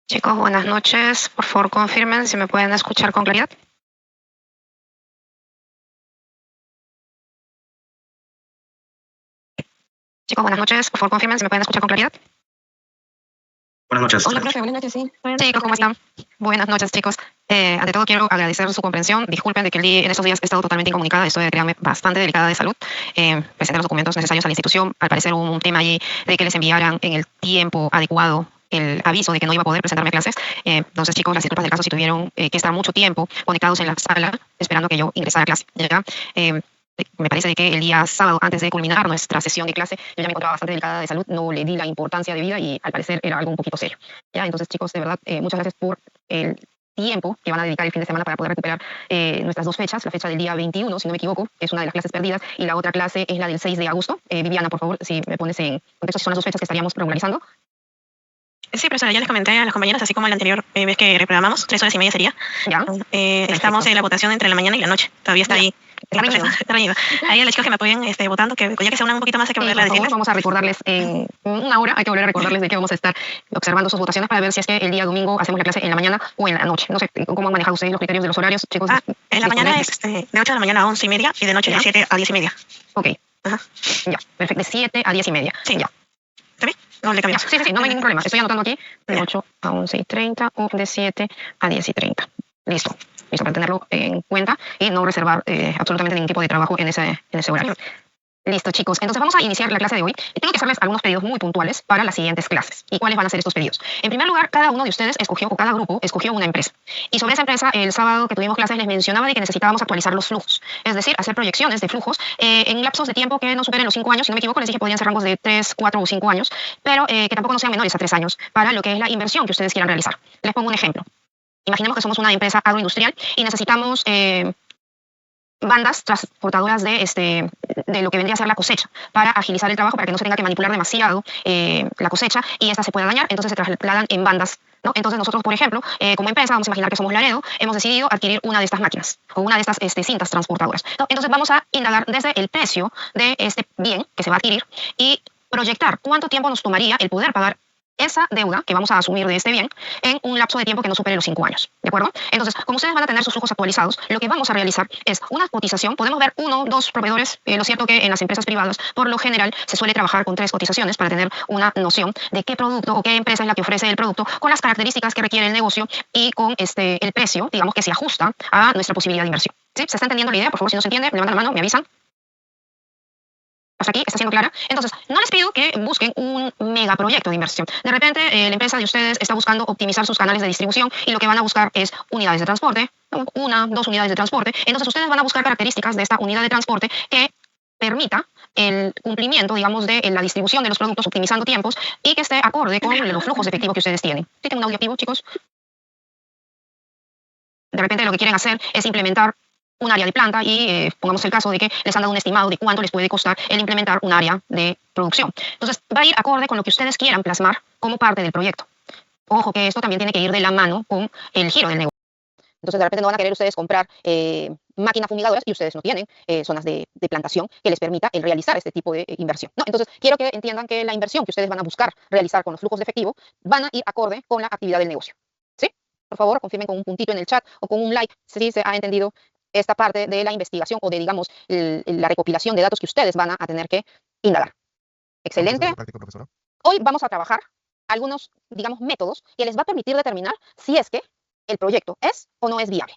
Chicos, buenas noches. Por favor, confirmen si me pueden escuchar con claridad. Chicos, buenas noches. Por favor, confirmen si me pueden escuchar con claridad. Buenas noches. Hola, profe. Buenas noches, sí. Chicos, ¿cómo están? Buenas noches, chicos. Ante todo, quiero agradecer su comprensión. Disculpen de que en estos días he estado totalmente incomunicada. Estoy, créanme, bastante delicada de salud. Presenté los documentos necesarios a la institución. Al parecer hubo un tema allí de que les enviaran en el tiempo adecuado el aviso de que no iba a poder presentarme a clases. Entonces, chicos, las disculpas del caso si tuvieron que estar mucho tiempo conectados en la sala esperando que yo ingresara a clase. ¿Ya? Me parece de que el día sábado, antes de culminar nuestra sesión de clase, yo ya me encontraba bastante delicada de salud, no le di la importancia debida y al parecer era algo un poquito serio. ¿Ya? Entonces, chicos, de verdad, muchas gracias por el tiempo que van a dedicar el fin de semana para poder recuperar nuestras dos fechas, la fecha del día 21, si no me equivoco, que es una de las clases perdidas, y la otra clase es la del 6 de agosto. Viviana, por favor, si me pones en contexto, si son las dos fechas que estaríamos regularizando. Sí, profesora, ya les comenté a las compañeras, así como la anterior vez que reprogramamos, 3 horas y media sería. ¿Ya? Estamos en la votación entre la mañana y la noche. Todavía está ahí. Está reñido. Está reñido. Ahí a los chicos que me apoyen votando, que ya que se unan un poquito más hay que volver a Por favor, decirles. vamos a recordarles en una hora, hay que volver a recordarles de que vamos a estar observando sus votaciones para ver si es que el día domingo hacemos la clase en la mañana o en la noche. No sé cómo han manejado ustedes los criterios de los horarios, chicos. En la mañana es de 8 de la mañana a 11:30 y de noche de 7 a 10:30. Ok. Ajá. Ya, perfecto. De 7 a 10:30. Sí. Ya. ¿Está bien? No le cambiamos. Sí, no hay ningún problema. Estoy anotando aquí de 8 a 11:30 o de 7 a 10:30. Listo. Listo, para tenerlo en cuenta y no reservar absolutamente ningún tipo de trabajo en ese horario. Listo, chicos. Entonces vamos a iniciar la clase de hoy. Tengo que hacerles algunos pedidos muy puntuales para las siguientes clases. ¿Y cuáles van a ser estos pedidos? En primer lugar, cada uno de ustedes escogió, o cada grupo escogió una empresa. Y sobre esa empresa, el sábado que tuvimos clases les mencionaba de que necesitábamos actualizar los flujos. Es decir, hacer proyecciones de flujos en lapsos de tiempo que no superen los 5 años. Si no me equivoco, les dije que podían ser rangos de 3, 4 o 5 años, pero que tampoco no sean menores a 3 años para lo que es la inversión que ustedes quieran realizar. Les pongo un ejemplo. Imaginemos que somos una empresa agroindustrial y necesitamos bandas transportadoras de lo que vendría a ser la cosecha para agilizar el trabajo, para que no se tenga que manipular demasiado la cosecha y esta se pueda dañar, entonces se trasladan en bandas, ¿no? Entonces nosotros, por ejemplo, como empresa, vamos a imaginar que somos Laredo, hemos decidido adquirir una de estas máquinas o una de estas cintas transportadoras, ¿no? Entonces vamos a indagar desde el precio de este bien que se va a adquirir y proyectar cuánto tiempo nos tomaría el poder pagar esa deuda que vamos a asumir de este bien en un lapso de tiempo que no supere los 5 años. ¿De acuerdo? Entonces, como ustedes van a tener sus flujos actualizados, lo que vamos a realizar es una cotización. Podemos ver 1, 2 proveedores. Lo cierto que en las empresas privadas, por lo general, se suele trabajar con 3 cotizaciones para tener una noción de qué producto o qué empresa es la que ofrece el producto con las características que requiere el negocio y con el precio, digamos, que se ajusta a nuestra posibilidad de inversión. ¿Sí? ¿Se está entendiendo la idea? Por favor, si no se entiende, me levantan la mano, me avisan. Hasta aquí está siendo clara. Entonces, no les pido que busquen un megaproyecto de inversión. De repente, la empresa de ustedes está buscando optimizar sus canales de distribución y lo que van a buscar es unidades de transporte, 1, 2 unidades de transporte. Entonces, ustedes van a buscar características de esta unidad de transporte que permita el cumplimiento, digamos, de la distribución de los productos, optimizando tiempos y que esté acorde con los flujos de efectivo que ustedes tienen. ¿Sí tengo un audio activo, chicos? De repente, lo que quieren hacer es implementar un área de planta y pongamos el caso de que les han dado un estimado de cuánto les puede costar el implementar un área de producción. Entonces, va a ir acorde con lo que ustedes quieran plasmar como parte del proyecto. Ojo que esto también tiene que ir de la mano con el giro del negocio. Entonces, de repente no van a querer ustedes comprar máquinas fumigadoras y ustedes no tienen zonas de plantación que les permita el realizar este tipo de inversión. ¿No? Entonces, quiero que entiendan que la inversión que ustedes van a buscar realizar con los flujos de efectivo van a ir acorde con la actividad del negocio. ¿Sí? Por favor, confirmen con un puntito en el chat o con un like si se ha entendido esta parte de la investigación o de, digamos, la recopilación de datos que ustedes van a tener que indagar. Excelente. Hoy vamos a trabajar algunos, digamos, métodos que les va a permitir determinar si es que el proyecto es o no es viable.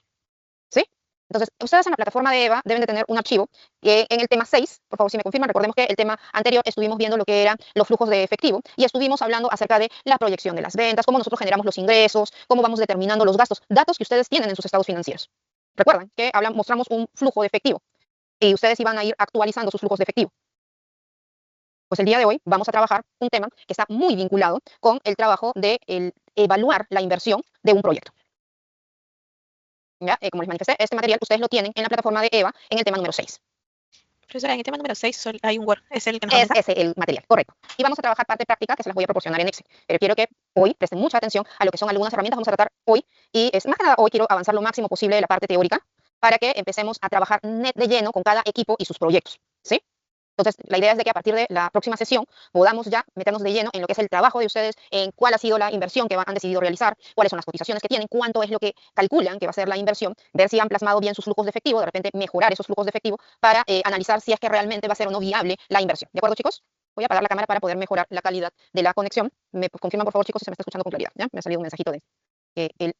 ¿Sí? Entonces, ustedes en la plataforma de EVA deben de tener un archivo que en el tema 6, por favor, si me confirman, recordemos que el tema anterior estuvimos viendo lo que eran los flujos de efectivo y estuvimos hablando acerca de la proyección de las ventas, cómo nosotros generamos los ingresos, cómo vamos determinando los gastos, datos que ustedes tienen en sus estados financieros. Recuerdan que mostramos un flujo de efectivo y ustedes iban a ir actualizando sus flujos de efectivo. Pues el día de hoy vamos a trabajar un tema que está muy vinculado con el trabajo de evaluar la inversión de un proyecto. ¿Ya? Como les manifesté, este material ustedes lo tienen en la plataforma de EVA en el tema número 6. Profesora, en el tema número 6 hay un Word, es el que nos Es ese el material, correcto. Y vamos a trabajar parte práctica que se las voy a proporcionar en Excel. Pero quiero que hoy presten mucha atención a lo que son algunas herramientas que vamos a tratar hoy. Y más que nada hoy quiero avanzar lo máximo posible de la parte teórica para que empecemos a trabajar de lleno con cada equipo y sus proyectos. ¿Sí? Entonces, la idea es de que a partir de la próxima sesión podamos ya meternos de lleno en lo que es el trabajo de ustedes, en cuál ha sido la inversión que han decidido realizar, cuáles son las cotizaciones que tienen, cuánto es lo que calculan que va a ser la inversión, ver si han plasmado bien sus flujos de efectivo, de repente mejorar esos flujos de efectivo para analizar si es que realmente va a ser o no viable la inversión. ¿De acuerdo, chicos? Voy a apagar la cámara para poder mejorar la calidad de la conexión. Me confirman, por favor, chicos, si se me está escuchando con claridad. ¿Ya? Me ha salido un mensajito de que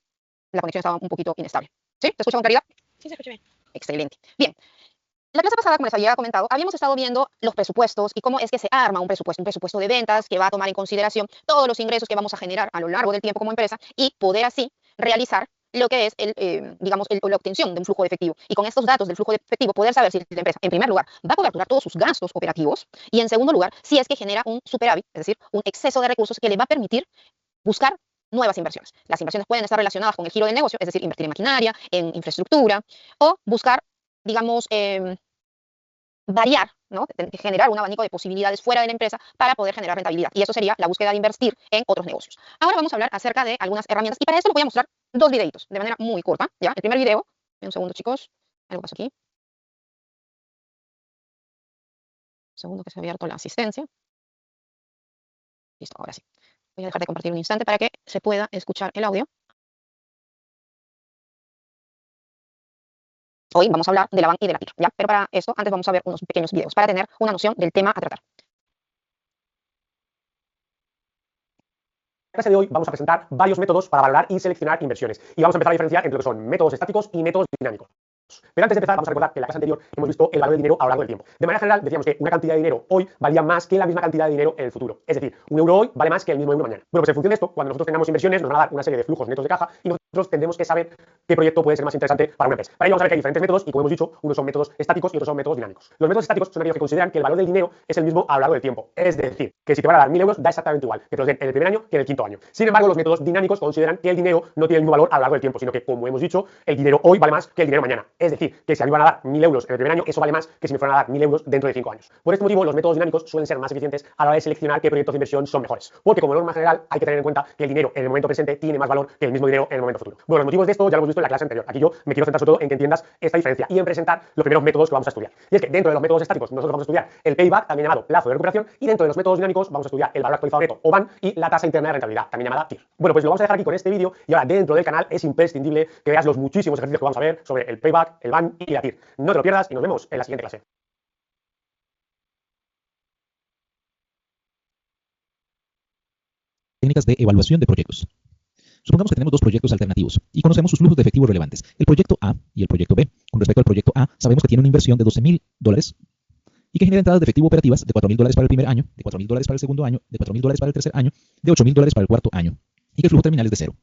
la conexión estaba un poquito inestable. ¿Sí? ¿Se escucha con claridad? Sí, se escucha bien. Excelente. Bien. La clase pasada, como les había comentado, habíamos estado viendo los presupuestos y cómo es que se arma un presupuesto de ventas que va a tomar en consideración todos los ingresos que vamos a generar a lo largo del tiempo como empresa y poder así realizar lo que es la obtención de un flujo de efectivo. Y con estos datos del flujo de efectivo poder saber si la empresa, en primer lugar, va a coberturar todos sus gastos operativos y, en segundo lugar, si es que genera un superávit, es decir, un exceso de recursos que le va a permitir buscar nuevas inversiones. Las inversiones pueden estar relacionadas con el giro del negocio, es decir, invertir en maquinaria, en infraestructura, o buscar, digamos, variar, ¿no? Generar un abanico de posibilidades fuera de la empresa para poder generar rentabilidad. Y eso sería la búsqueda de invertir en otros negocios. Ahora vamos a hablar acerca de algunas herramientas y para eso les voy a mostrar dos videitos de manera muy corta. ¿Ya? El primer video, un segundo, chicos, algo pasa aquí. Un segundo que se ha abierto la asistencia. Listo, ahora sí. Voy a dejar de compartir un instante para que se pueda escuchar el audio. Hoy vamos a hablar de la BAN y de la TIR, ¿ya? Pero para esto, antes vamos a ver unos pequeños videos para tener una noción del tema a tratar. En la clase de hoy vamos a presentar varios métodos para valorar y seleccionar inversiones. Y vamos a empezar a diferenciar entre lo que son métodos estáticos y métodos dinámicos. Pero antes de empezar, vamos a recordar que en la clase anterior hemos visto el valor del dinero a lo largo del tiempo. De manera general, decíamos que una cantidad de dinero hoy valía más que la misma cantidad de dinero en el futuro. Es decir, un euro hoy vale más que el mismo euro mañana. Bueno, pues en función de esto, cuando nosotros tengamos inversiones, nos van a dar una serie de flujos netos de caja y nosotros tendremos que saber qué proyecto puede ser más interesante para una empresa. Para ello vamos a ver que hay diferentes métodos y, como hemos dicho, unos son métodos estáticos y otros son métodos dinámicos. Los métodos estáticos son aquellos que consideran que el valor del dinero es el mismo a lo largo del tiempo. Es decir, que si te van a dar 1.000 euros, da exactamente igual que te los den en el primer año que en el quinto año. Sin embargo, los métodos dinámicos consideran que el dinero no tiene el mismo valor a lo largo del tiempo, sino que, como hemos dicho, el dinero hoy vale más que el dinero mañana. Es decir, que si a mí van a dar 1.000 euros en el primer año, eso vale más que si me fueran a dar 1.000 euros dentro de 5 años. Por este motivo, los métodos dinámicos suelen ser más eficientes a la hora de seleccionar qué proyectos de inversión son mejores. Porque, como norma general, hay que tener en cuenta que el dinero en el momento presente tiene más valor que el mismo dinero en el momento futuro. Bueno, los motivos de esto ya lo hemos visto en la clase anterior. Aquí yo me quiero centrar sobre todo en que entiendas esta diferencia y en presentar los primeros métodos que vamos a estudiar. Y es que dentro de los métodos estáticos nosotros vamos a estudiar el payback, también llamado plazo de recuperación, y dentro de los métodos dinámicos vamos a estudiar el valor actualizado neto o BAN y la tasa interna de rentabilidad, también llamada TIR. Bueno, pues lo vamos a dejar aquí con este vídeo y ahora dentro del canal es imprescindible que veas los muchísimos ejercicios que vamos a ver sobre el payback, el BAN y la TIR. No te lo pierdas y nos vemos en la siguiente clase. Técnicas de evaluación de proyectos. Supongamos que tenemos dos proyectos alternativos y conocemos sus flujos de efectivo relevantes, el proyecto A y el proyecto B. Con respecto al proyecto A, sabemos que tiene una inversión de $12.000 y que genera entradas de efectivo operativas de $4.000 para el primer año, de $4.000 para el segundo año, de $4.000 para el tercer año, de $8.000 para el cuarto año, y que el flujo terminal es de cero.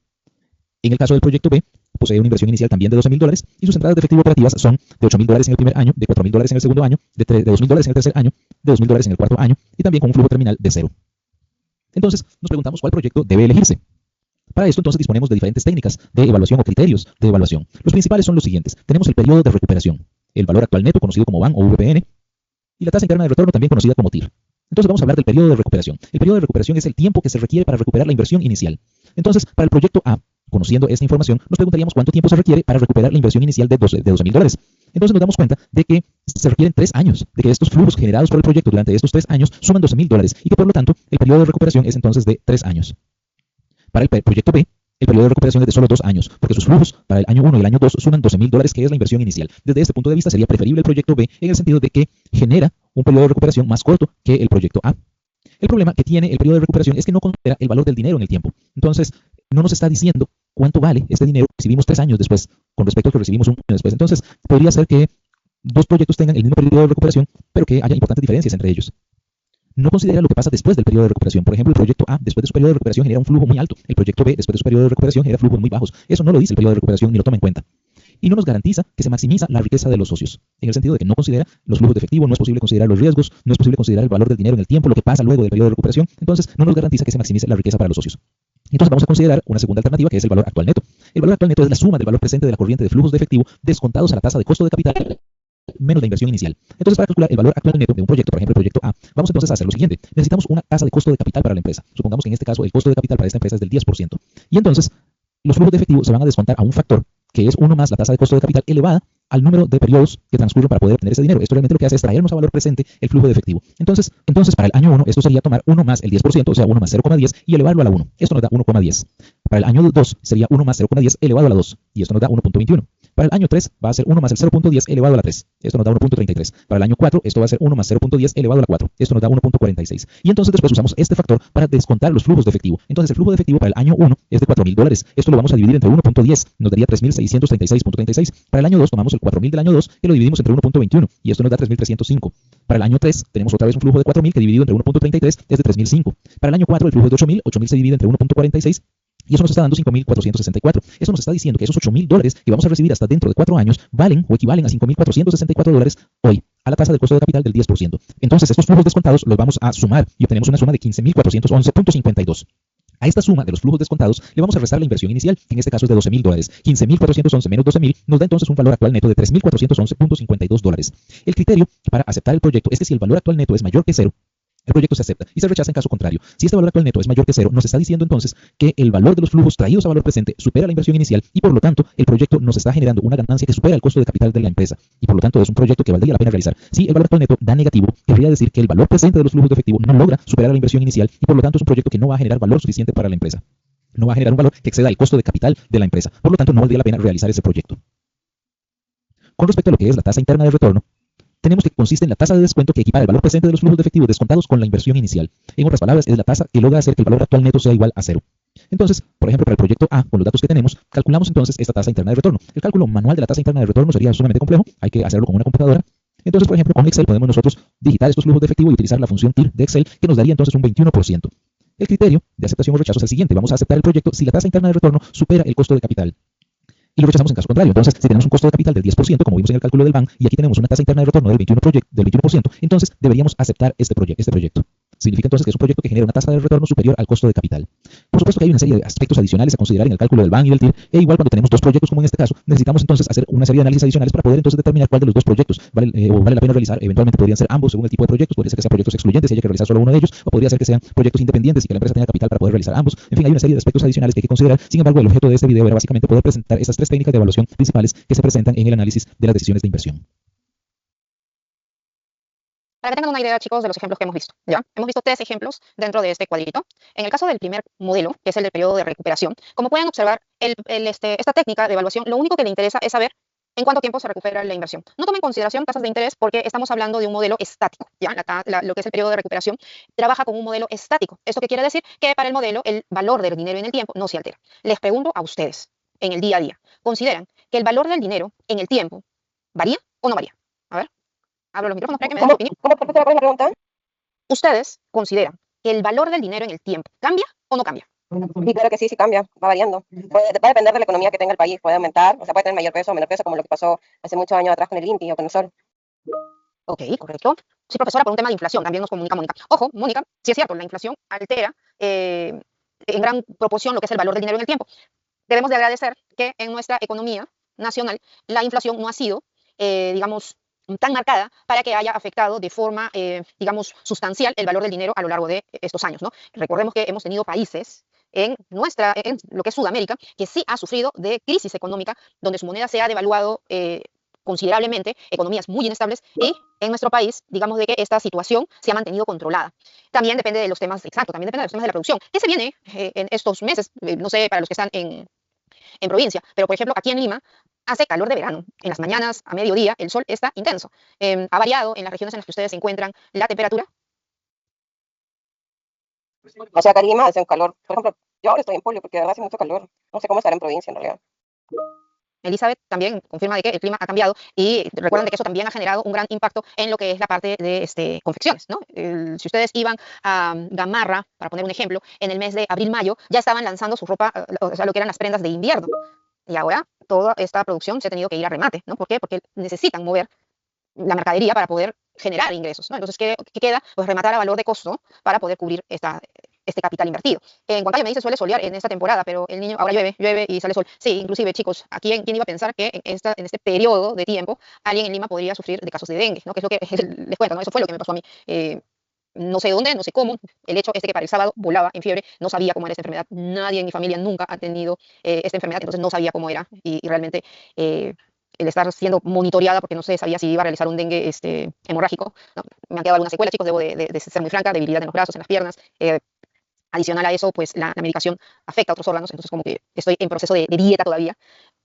En el caso del proyecto B, posee una inversión inicial también de $12.000 y sus entradas de efectivo operativas son de $8.000 en el primer año, de $4.000 en el segundo año, de $2.000 en el tercer año, de $2.000 en el cuarto año y también con un flujo terminal de cero. Entonces, nos preguntamos cuál proyecto debe elegirse. Para esto, entonces, disponemos de diferentes técnicas de evaluación o criterios de evaluación. Los principales son los siguientes. Tenemos el periodo de recuperación, el valor actual neto, conocido como BAN o VPN, y la tasa interna de retorno, también conocida como TIR. Entonces, vamos a hablar del periodo de recuperación. El periodo de recuperación es el tiempo que se requiere para recuperar la inversión inicial. Entonces, para el proyecto A, conociendo esta información, nos preguntaríamos cuánto tiempo se requiere para recuperar la inversión inicial de $12.000. Entonces nos damos cuenta de que se requieren 3 años, de que estos flujos generados por el proyecto durante estos 3 años suman $12.000 y que por lo tanto el periodo de recuperación es entonces de 3 años. Para el proyecto B, el periodo de recuperación es de solo 2 años, porque sus flujos para el año 1 y el año 2 suman $12.000, que es la inversión inicial. Desde este punto de vista sería preferible el proyecto B en el sentido de que genera un periodo de recuperación más corto que el proyecto A. El problema que tiene el periodo de recuperación es que no considera el valor del dinero en el tiempo. Entonces, no nos está diciendo cuánto vale este dinero que recibimos 3 años después con respecto a que recibimos un año después. Entonces, podría ser que dos proyectos tengan el mismo periodo de recuperación, pero que haya importantes diferencias entre ellos. No considera lo que pasa después del periodo de recuperación. Por ejemplo, el proyecto A, después de su periodo de recuperación, genera un flujo muy alto. El proyecto B, después de su periodo de recuperación, genera flujos muy bajos. Eso no lo dice el periodo de recuperación ni lo toma en cuenta. Y no nos garantiza que se maximiza la riqueza de los socios, en el sentido de que no considera los flujos de efectivo, no es posible considerar los riesgos, no es posible considerar el valor del dinero en el tiempo, lo que pasa luego del periodo de recuperación. Entonces, no nos garantiza que se maximice la riqueza para los socios. Entonces vamos a considerar una segunda alternativa, que es el valor actual neto. El valor actual neto es la suma del valor presente de la corriente de flujos de efectivo descontados a la tasa de costo de capital menos la inversión inicial. Entonces, para calcular el valor actual neto de un proyecto, por ejemplo el proyecto A, vamos entonces a hacer lo siguiente. Necesitamos una tasa de costo de capital para la empresa. Supongamos que en este caso el costo de capital para esta empresa es del 10%. Y entonces los flujos de efectivo se van a descontar a un factor que es 1 más la tasa de costo de capital elevada al número de periodos que transcurren para poder obtener ese dinero. Esto realmente lo que hace es traernos a valor presente el flujo de efectivo. Entonces para el año 1, esto sería tomar 1 más el 10%, o sea, 1 más 0,10 y elevarlo a la 1. Esto nos da 1,10. Para el año 2 sería 1 más 0,10 elevado a la 2 y esto nos da 1,21. Para el año 3 va a ser 1 más el 0,10 elevado a la 3. Esto nos da 1,33. Para el año 4 esto va a ser 1 más 0,10 elevado a la 4. Esto nos da 1,46. Y entonces después usamos este factor para descontar los flujos de efectivo. Entonces el flujo de efectivo para el año 1 es de $4,000. Esto lo vamos a dividir entre 1,10. Nos daría 3,636,36. Para el año 2 tomamos el 4,000 del año 2 y lo dividimos entre 1,21 y esto nos da 3,305. Para el año 3 tenemos otra vez un flujo de 4,000 que dividido entre 1,33 es de 3,005. Para el año 4 el flujo es de 8,000. 8,000 se divide entre 1,46 y eso nos está dando 5,464. Eso nos está diciendo que esos $8,000 que vamos a recibir hasta dentro de 4 años valen o equivalen a $5,464 hoy, a la tasa del costo de capital del 10%. Entonces, estos flujos descontados los vamos a sumar y obtenemos una suma de 15,411,52. A esta suma de los flujos descontados le vamos a restar la inversión inicial, que en este caso es de $12,000. 15,411 menos 12,000 nos da entonces un valor actual neto de $3,411,52. El criterio para aceptar el proyecto es que si el valor actual neto es mayor que cero, el proyecto se acepta y se rechaza en caso contrario. Si este valor actual neto es mayor que cero, nos está diciendo entonces que el valor de los flujos traídos a valor presente supera la inversión inicial y por lo tanto el proyecto nos está generando una ganancia que supera el costo de capital de la empresa y por lo tanto es un proyecto que valdría la pena realizar. Si el valor actual neto da negativo, querría decir que el valor presente de los flujos de efectivo no logra superar la inversión inicial y por lo tanto es un proyecto que no va a generar valor suficiente para la empresa. No va a generar un valor que exceda el costo de capital de la empresa. Por lo tanto, no valdría la pena realizar ese proyecto. Con respecto a lo que es la tasa interna de retorno, tenemos que consiste en la tasa de descuento que equipara el valor presente de los flujos de efectivo descontados con la inversión inicial. En otras palabras, es la tasa que logra hacer que el valor actual neto sea igual a cero. Entonces, por ejemplo, para el proyecto A, con los datos que tenemos, calculamos entonces esta tasa interna de retorno. El cálculo manual de la tasa interna de retorno sería sumamente complejo, hay que hacerlo con una computadora. Entonces, por ejemplo, con Excel podemos nosotros digitar estos flujos de efectivo y utilizar la función TIR de Excel, que nos daría entonces un 21%. El criterio de aceptación o rechazo es el siguiente: vamos a aceptar el proyecto si la tasa interna de retorno supera el costo de capital. Y lo rechazamos en caso contrario. Entonces, si tenemos un costo de capital del 10%, como vimos en el cálculo del BAN, y aquí tenemos una tasa interna de retorno del 21%, entonces deberíamos aceptar este proyecto. Significa entonces que es un proyecto que genera una tasa de retorno superior al costo de capital. Por supuesto que hay una serie de aspectos adicionales a considerar en el cálculo del BAN y del TIR, e igual cuando tenemos dos proyectos como en este caso, necesitamos entonces hacer una serie de análisis adicionales para poder entonces determinar cuál de los dos proyectos vale la pena realizar. Eventualmente podrían ser ambos según el tipo de proyectos, podría ser que sean proyectos excluyentes y haya que realizar solo uno de ellos, o podría ser que sean proyectos independientes y que la empresa tenga capital para poder realizar ambos. En fin, hay una serie de aspectos adicionales que hay que considerar. Sin embargo, el objeto de este video era básicamente poder presentar estas tres técnicas de evaluación principales que se presentan en el análisis de las decisiones de inversión. Para que tengan una idea, chicos, de los ejemplos que hemos visto, ¿ya? Hemos visto 3 ejemplos dentro de este cuadrito. En el caso del primer modelo, que es el del periodo de recuperación, como pueden observar, esta técnica de evaluación, lo único que le interesa es saber en cuánto tiempo se recupera la inversión. No tomen en consideración tasas de interés porque estamos hablando de un modelo estático, ¿ya? Lo que es el periodo de recuperación trabaja con un modelo estático. ¿Esto qué quiere decir? Que para el modelo el valor del dinero en el tiempo no se altera. Les pregunto a ustedes, en el día a día, ¿consideran que el valor del dinero en el tiempo varía o no varía? A ver, abro los micrófonos para que me den su opinión. ¿Cómo te la pregunta? ¿Ustedes consideran que el valor del dinero en el tiempo cambia o no cambia? Sí, claro que sí, sí cambia, va variando. Va a depender de la economía que tenga el país, puede aumentar, o sea, puede tener mayor peso o menor peso, como lo que pasó hace muchos años atrás con el INPI o con el SOL. Ok, correcto. Sí, profesora, por un tema de inflación, también nos comunica Mónica. Ojo, Mónica, sí es cierto, la inflación altera en gran proporción lo que es el valor del dinero en el tiempo. Debemos de agradecer que en nuestra economía nacional la inflación no ha sido, digamos, tan marcada para que haya afectado de forma, digamos, sustancial el valor del dinero a lo largo de estos años, ¿no? Recordemos que hemos tenido países en lo que es Sudamérica, que sí ha sufrido de crisis económica, donde su moneda se ha devaluado considerablemente, economías muy inestables, y en nuestro país, digamos de que esta situación se ha mantenido controlada. También depende de los temas, exacto, también depende de los temas de la producción. ¿Qué se viene en estos meses? No sé, para los que están en provincia, pero por ejemplo aquí en Lima hace calor de verano, en las mañanas a mediodía el sol está intenso. ¿Ha variado en las regiones en las que ustedes se encuentran la temperatura? O sea, Carima hace un calor, por ejemplo, yo ahora estoy en Polio porque de verdad hace mucho calor, no sé cómo estar en provincia en realidad. Elizabeth también confirma de que el clima ha cambiado y recuerden de que eso también ha generado un gran impacto en lo que es la parte de confecciones, ¿no? Si ustedes iban a Gamarra, para poner un ejemplo, en el mes de abril-mayo, ya estaban lanzando su ropa, o sea, lo que eran las prendas de invierno. Y ahora toda esta producción se ha tenido que ir a remate, ¿no? ¿Por qué? Porque necesitan mover la mercadería para poder generar ingresos, ¿no? Entonces, ¿qué queda? Pues rematar a valor de costo para poder cubrir este capital invertido. En Huancayo me dice suele solear en esta temporada, pero el niño ahora llueve y sale sol. Sí, inclusive, chicos, ¿quién iba a pensar que en este periodo de tiempo alguien en Lima podría sufrir de casos de dengue, ¿no? Que es lo que les cuento, ¿no? Eso fue lo que me pasó a mí. No sé dónde, no sé cómo. El hecho que para el sábado volaba en fiebre, no sabía cómo era esta enfermedad. Nadie en mi familia nunca ha tenido esta enfermedad, entonces no sabía cómo era y realmente el estar siendo monitoreada porque no se sabía si iba a realizar un dengue hemorrágico, ¿no? Me han quedado algunas secuelas, chicos, debo de ser muy franca, debilidad en los brazos, en las piernas. Adicional a eso, pues la medicación afecta a otros órganos, entonces como que estoy en proceso de dieta todavía.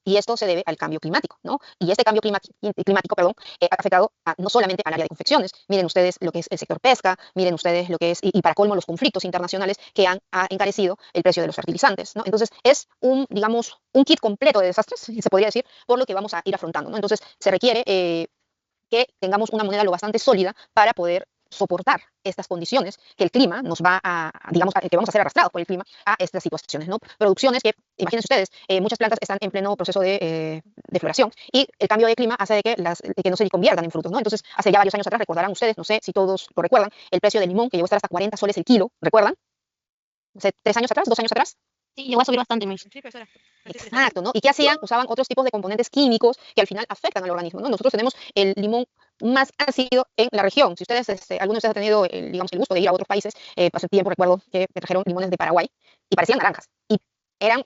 Y esto se debe al cambio climático, ¿no? Y este cambio climático, perdón, ha afectado no solamente al área de confecciones. Miren ustedes lo que es el sector pesca, miren ustedes lo que es, y para colmo, los conflictos internacionales que ha encarecido el precio de los fertilizantes, ¿no? Entonces, es digamos, un kit completo de desastres, se podría decir, por lo que vamos a ir afrontando, ¿no? Entonces, se requiere que tengamos una moneda lo bastante sólida para poder soportar estas condiciones que el clima nos va digamos, que vamos a ser arrastrados por el clima a estas situaciones, ¿no? Producciones que, imagínense ustedes, muchas plantas están en pleno proceso de floración y el cambio de clima hace de que no se conviertan en frutos, ¿no? Entonces, hace ya varios años atrás, recordarán ustedes, no sé si todos lo recuerdan, el precio del limón que llegó a estar hasta 40 soles el kilo, ¿recuerdan? Hace 3 años atrás, 2 años atrás. Sí, llegó a subir bastante, me. Sí, profesora. Exacto, ¿no? ¿Y qué hacían? Usaban otros tipos de componentes químicos que al final afectan al organismo, ¿no? Nosotros tenemos el limón más ácido en la región. Si ustedes, alguno de ustedes ha tenido, digamos, el gusto de ir a otros países, hace tiempo recuerdo que me trajeron limones de Paraguay y parecían naranjas. Y eran,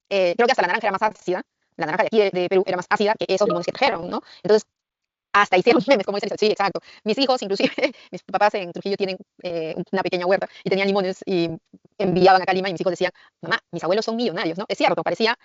creo que hasta la naranja era más ácida, la naranja de aquí de Perú era más ácida que esos limones que trajeron, ¿no? Entonces, hasta hicieron memes, como dicen, sí, exacto. Mis hijos, inclusive, mis papás en Trujillo tienen una pequeña huerta y tenían limones y enviaban acá a Lima y mis hijos decían, mamá, mis abuelos son millonarios, ¿no? Es cierto, parecía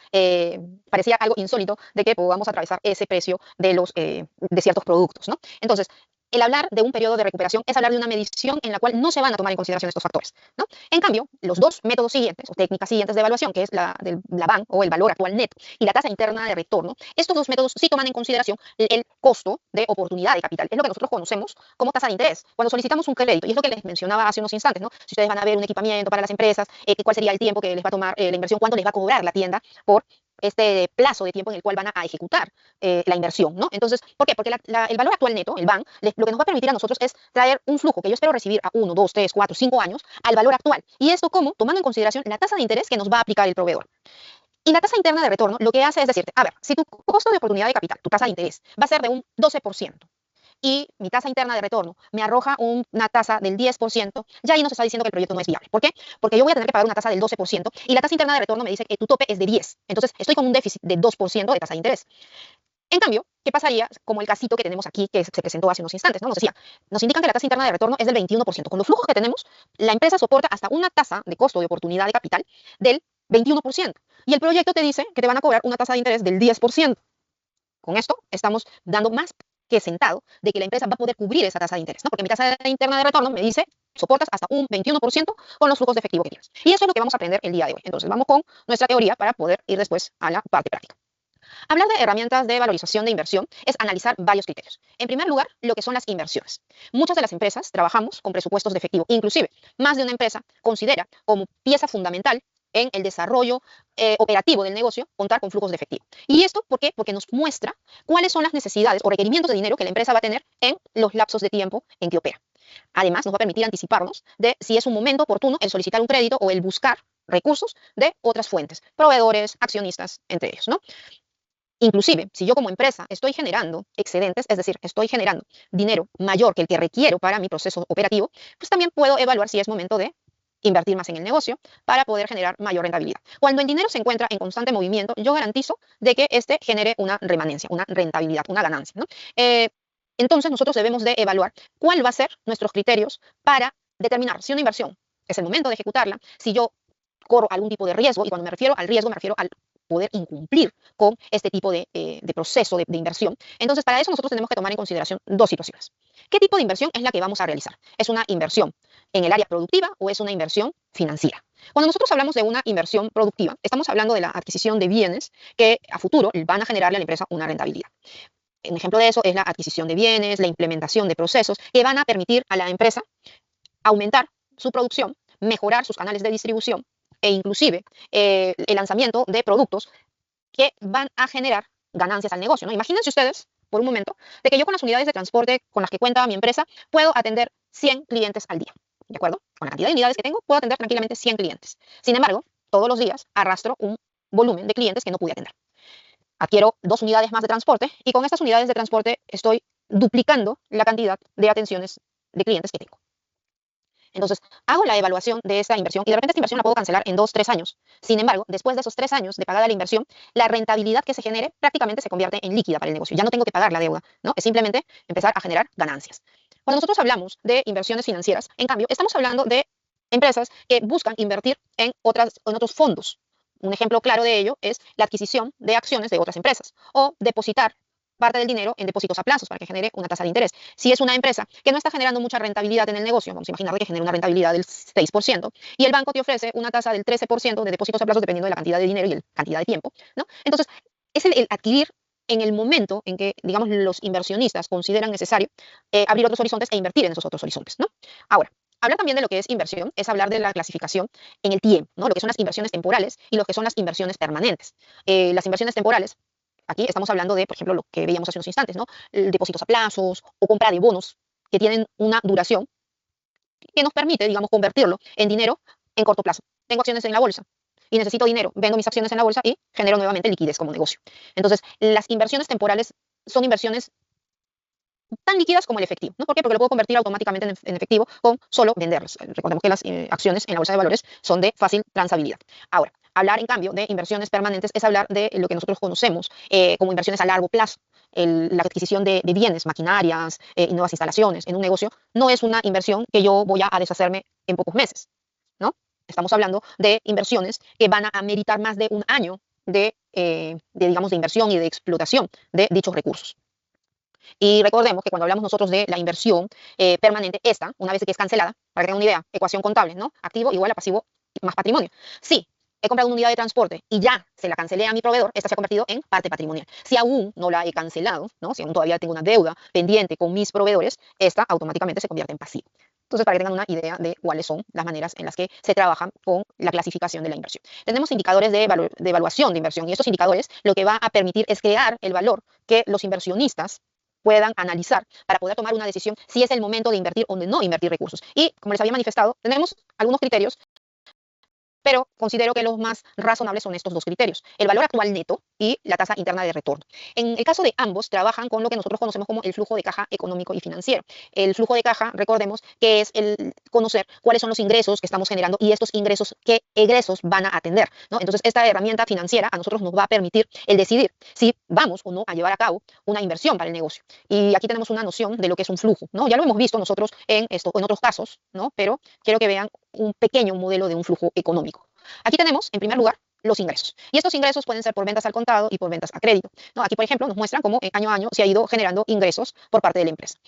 algo insólito de que podamos atravesar ese precio de ciertos productos, ¿no? Entonces, el hablar de un periodo de recuperación es hablar de una medición en la cual no se van a tomar en consideración estos factores, ¿no? En cambio, los dos métodos siguientes o técnicas siguientes de evaluación, que es la BAN o el valor actual neto y la tasa interna de retorno, estos dos métodos sí toman en consideración el costo de oportunidad de capital. Es lo que nosotros conocemos como tasa de interés. Cuando solicitamos un crédito, y es lo que les mencionaba hace unos instantes, ¿no? Si ustedes van a ver un equipamiento para las empresas, cuál sería el tiempo que les va a tomar la inversión, cuánto les va a cobrar la tienda por este plazo de tiempo en el cual van a ejecutar la inversión, ¿no? Entonces, ¿por qué? Porque el valor actual neto, el BAN, lo que nos va a permitir a nosotros es traer un flujo que yo espero recibir a 1, 2, 3, 4, 5 años al valor actual. ¿Y esto cómo? Tomando en consideración la tasa de interés que nos va a aplicar el proveedor. Y la tasa interna de retorno lo que hace es decirte, a ver, si tu costo de oportunidad de capital, tu tasa de interés, va a ser de un 12%, y mi tasa interna de retorno me arroja una tasa del 10%, ya ahí nos está diciendo que el proyecto no es viable. ¿Por qué? Porque yo voy a tener que pagar una tasa del 12% y la tasa interna de retorno me dice que tu tope es de 10. Entonces, estoy con un déficit de 2% de tasa de interés. En cambio, ¿qué pasaría como el casito que tenemos aquí que se presentó hace unos instantes, ¿no? Nos decía, nos indican que la tasa interna de retorno es del 21%. Con los flujos que tenemos, la empresa soporta hasta una tasa de costo de oportunidad de capital del 21%. Y el proyecto te dice que te van a cobrar una tasa de interés del 10%. Con esto estamos dando más que sentado de que la empresa va a poder cubrir esa tasa de interés, ¿no? Porque mi tasa interna de retorno me dice, soportas hasta un 21% con los flujos de efectivo que tienes. Y eso es lo que vamos a aprender el día de hoy. Entonces, vamos con nuestra teoría para poder ir después a la parte práctica. Hablar de herramientas de valorización de inversión es analizar varios criterios. En primer lugar, lo que son las inversiones. Muchas de las empresas trabajamos con presupuestos de efectivo. Inclusive, más de una empresa considera como pieza fundamental en el desarrollo operativo del negocio contar con flujos de efectivo. ¿Y esto por qué? Porque nos muestra cuáles son las necesidades o requerimientos de dinero que la empresa va a tener en los lapsos de tiempo en que opera. Además, nos va a permitir anticiparnos de si es un momento oportuno el solicitar un crédito o el buscar recursos de otras fuentes, proveedores, accionistas, entre ellos, ¿no? Inclusive, si yo como empresa estoy generando excedentes, es decir, estoy generando dinero mayor que el que requiero para mi proceso operativo, pues también puedo evaluar si es momento de invertir más en el negocio para poder generar mayor rentabilidad. Cuando el dinero se encuentra en constante movimiento, yo garantizo de que este genere una remanencia, una rentabilidad, una ganancia, ¿no? Entonces, nosotros debemos de evaluar cuál va a ser nuestros criterios para determinar si una inversión es el momento de ejecutarla, si yo corro algún tipo de riesgo, y cuando me refiero al riesgo, me refiero al poder incumplir con este tipo de proceso de inversión. Entonces, para eso nosotros tenemos que tomar en consideración dos situaciones. ¿Qué tipo de inversión es la que vamos a realizar? ¿Es una inversión en el área productiva o es una inversión financiera? Cuando nosotros hablamos de una inversión productiva, estamos hablando de la adquisición de bienes que a futuro van a generarle a la empresa una rentabilidad. Un ejemplo de eso es la adquisición de bienes, la implementación de procesos que van a permitir a la empresa aumentar su producción, mejorar sus canales de distribución e inclusive el lanzamiento de productos que van a generar ganancias al negocio, ¿no? Imagínense ustedes, por un momento, de que yo con las unidades de transporte con las que cuenta mi empresa puedo atender 100 clientes al día, ¿de acuerdo? Con la cantidad de unidades que tengo, puedo atender tranquilamente 100 clientes. Sin embargo, todos los días arrastro un volumen de clientes que no pude atender. Adquiero 2 unidades más de transporte y con estas unidades de transporte estoy duplicando la cantidad de atenciones de clientes que tengo. Entonces, hago la evaluación de esta inversión y de repente esta inversión la puedo cancelar en 2, 3 años. Sin embargo, después de esos 3 años de pagada la inversión, la rentabilidad que se genere prácticamente se convierte en líquida para el negocio. Ya no tengo que pagar la deuda, ¿no? Es simplemente empezar a generar ganancias. Cuando nosotros hablamos de inversiones financieras, en cambio, estamos hablando de empresas que buscan invertir en otros fondos. Un ejemplo claro de ello es la adquisición de acciones de otras empresas o depositar parte del dinero en depósitos a plazos para que genere una tasa de interés. Si es una empresa que no está generando mucha rentabilidad en el negocio, vamos a imaginar que genere una rentabilidad del 6% y el banco te ofrece una tasa del 13% de depósitos a plazos dependiendo de la cantidad de dinero y la cantidad de tiempo, ¿no? Entonces, es el adquirir en el momento en que, digamos, los inversionistas consideran necesario abrir otros horizontes e invertir en esos otros horizontes, ¿no? Ahora, hablar también de lo que es inversión es hablar de la clasificación en el tiempo, ¿no? Lo que son las inversiones temporales y lo que son las inversiones permanentes. Las inversiones temporales, aquí estamos hablando de, por ejemplo, lo que veíamos hace unos instantes, ¿no? Depósitos a plazos o compra de bonos que tienen una duración que nos permite, digamos, convertirlo en dinero en corto plazo. Tengo acciones en la bolsa y necesito dinero, vendo mis acciones en la bolsa y genero nuevamente liquidez como negocio. Entonces, las inversiones temporales son inversiones tan líquidas como el efectivo, ¿no? ¿Por qué? Porque lo puedo convertir automáticamente en efectivo con solo venderlas. Recordemos que las acciones en la bolsa de valores son de fácil transabilidad. Ahora, hablar en cambio de inversiones permanentes es hablar de lo que nosotros conocemos como inversiones a largo plazo. La adquisición de bienes, maquinarias y nuevas instalaciones en un negocio no es una inversión que yo voy a deshacerme en pocos meses, ¿no? Estamos hablando de inversiones que van a ameritar más de un año digamos, de inversión y de explotación de dichos recursos. Y recordemos que cuando hablamos nosotros de la inversión permanente, esta, una vez que es cancelada, para que tengan una idea, ecuación contable, ¿no? Activo igual a pasivo más patrimonio. Sí, he comprado una unidad de transporte y ya se la cancelé a mi proveedor, esta se ha convertido en parte patrimonial. Si aún no la he cancelado, ¿no? Si aún todavía tengo una deuda pendiente con mis proveedores, esta automáticamente se convierte en pasivo. Entonces, para que tengan una idea de cuáles son las maneras en las que se trabaja con la clasificación de la inversión. Tenemos indicadores de evaluación de inversión y estos indicadores lo que va a permitir es crear el valor que los inversionistas puedan analizar para poder tomar una decisión si es el momento de invertir o de no invertir recursos. Y, como les había manifestado, tenemos algunos criterios, pero considero que los más razonables son estos dos criterios, el valor actual neto y la tasa interna de retorno. En el caso de ambos, trabajan con lo que nosotros conocemos como el flujo de caja económico y financiero. El flujo de caja, recordemos, que es el conocer cuáles son los ingresos que estamos generando y estos ingresos, qué egresos van a atender, ¿no? Entonces, esta herramienta financiera a nosotros nos va a permitir el decidir si vamos o no a llevar a cabo una inversión para el negocio. Y aquí tenemos una noción de lo que es un flujo, ¿no? Ya lo hemos visto nosotros en otros casos, ¿no? Pero quiero que vean un pequeño modelo de un flujo económico. Aquí tenemos, en primer lugar, los ingresos. Y estos ingresos pueden ser por ventas al contado y por ventas a crédito, ¿no? Aquí, por ejemplo, nos muestran cómo año a año se ha ido generando ingresos por parte de la empresa.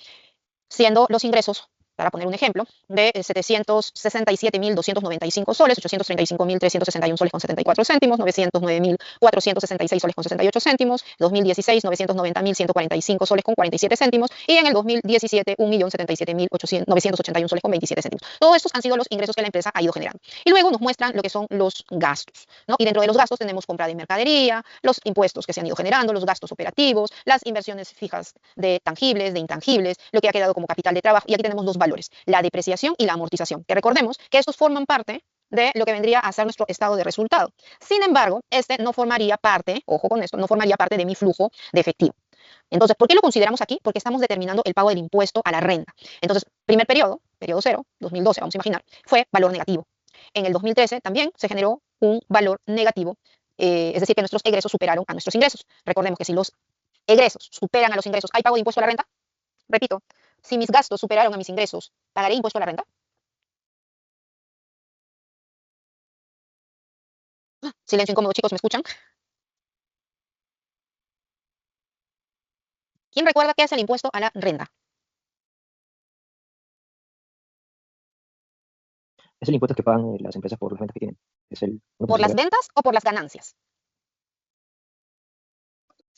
Siendo los ingresos, para poner un ejemplo, de 767.295 soles, 835.361 soles con 74 céntimos, 909.466 soles con 68 céntimos, 2016, 990.145 soles con 47 céntimos, y en el 2017, 1.077.981 soles con 27 céntimos. Todos estos han sido los ingresos que la empresa ha ido generando. Y luego nos muestran lo que son los gastos, ¿no? Y dentro de los gastos tenemos compra de mercadería, los impuestos que se han ido generando, los gastos operativos, las inversiones fijas de tangibles, de intangibles, lo que ha quedado como capital de trabajo, y aquí tenemos dos valores, la depreciación y la amortización, que recordemos que estos forman parte de lo que vendría a ser nuestro estado de resultado. Sin embargo, este no formaría parte, ojo con esto, no formaría parte de mi flujo de efectivo. Entonces, ¿por qué lo consideramos aquí? Porque estamos determinando el pago del impuesto a la renta. Entonces, primer periodo 0, 2012, vamos a imaginar, fue valor negativo. En el 2013 también se generó un valor negativo, es decir, que nuestros egresos superaron a nuestros ingresos. Recordemos que si los egresos superan a los ingresos, ¿hay pago de impuesto a la renta? Repito, si mis gastos superaron a mis ingresos, ¿pagaré impuesto a la renta? Silencio incómodo, chicos, ¿me escuchan? ¿Quién recuerda qué es el impuesto a la renta? Es el impuesto que pagan las empresas por las ventas que tienen. ¿Por las ventas o por las ganancias?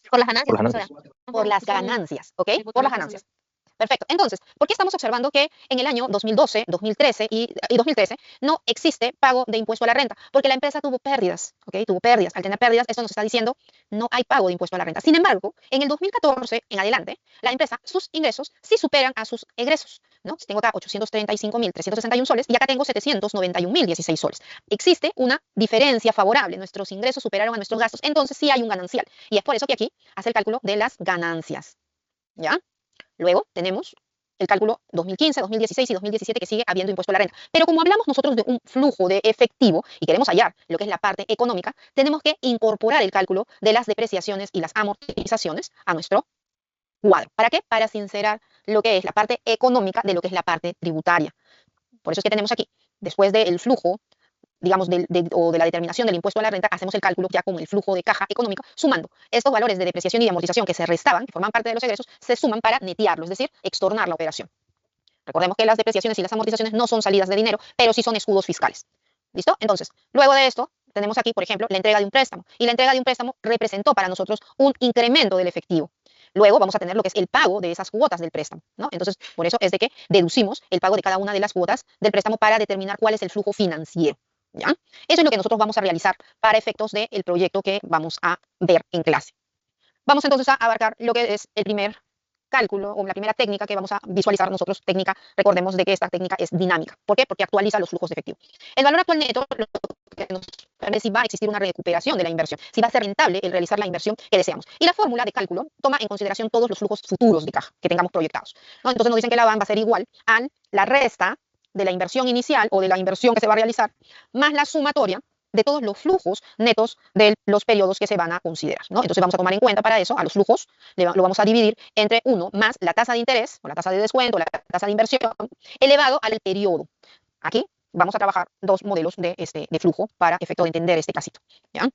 Por las ganancias. Por las ganancias. Por las ganancias, ¿ok? Por las ganancias. Perfecto. Entonces, ¿por qué estamos observando que en el año 2012, 2013 y 2013 no existe pago de impuesto a la renta? Porque la empresa tuvo pérdidas, ¿ok? Tuvo pérdidas. Al tener pérdidas, esto nos está diciendo no hay pago de impuesto a la renta. Sin embargo, en el 2014 en adelante, la empresa, sus ingresos sí superan a sus egresos, ¿no? Tengo acá 835.361 soles y acá tengo 791.016 soles. Existe una diferencia favorable. Nuestros ingresos superaron a nuestros gastos, entonces sí hay un ganancial. Y es por eso que aquí hace el cálculo de las ganancias, ¿ya? Luego tenemos el cálculo 2015, 2016 y 2017 que sigue habiendo impuesto a la renta. Pero como hablamos nosotros de un flujo de efectivo y queremos hallar lo que es la parte económica, tenemos que incorporar el cálculo de las depreciaciones y las amortizaciones a nuestro cuadro. ¿Para qué? Para sincerar lo que es la parte económica de lo que es la parte tributaria. Por eso es que tenemos aquí, después del flujo, digamos, o de la determinación del impuesto a la renta, hacemos el cálculo ya con el flujo de caja económico, sumando estos valores de depreciación y de amortización que se restaban, que forman parte de los egresos, se suman para netearlo, es decir, extornar la operación. Recordemos que las depreciaciones y las amortizaciones no son salidas de dinero, pero sí son escudos fiscales. ¿Listo? Entonces, luego de esto, tenemos aquí, por ejemplo, la entrega de un préstamo. Y la entrega de un préstamo representó para nosotros un incremento del efectivo. Luego vamos a tener lo que es el pago de esas cuotas del préstamo, ¿no? Entonces, por eso es de que deducimos el pago de cada una de las cuotas del préstamo para determinar cuál es el flujo financiero, ¿ya? Eso es lo que nosotros vamos a realizar para efectos del proyecto que vamos a ver en clase. Vamos entonces a abarcar lo que es el primer cálculo o la primera técnica que vamos a visualizar nosotros. Técnica, recordemos de que esta técnica es dinámica. ¿Por qué? Porque actualiza los flujos de efectivo. El valor actual neto lo que nos permite si va a existir una recuperación de la inversión, si va a ser rentable el realizar la inversión que deseamos. Y la fórmula de cálculo toma en consideración todos los flujos futuros de caja que tengamos proyectados, ¿no? Entonces nos dicen que la van va a ser igual a la resta de la inversión inicial o de la inversión que se va a realizar más la sumatoria de todos los flujos netos de los periodos que se van a considerar, ¿no? Entonces vamos a tomar en cuenta para eso a los flujos, lo vamos a dividir entre 1 más la tasa de interés o la tasa de descuento, la tasa de inversión, elevado al periodo. Aquí vamos a trabajar dos modelos de flujo para efecto de entender este casito, ¿ya?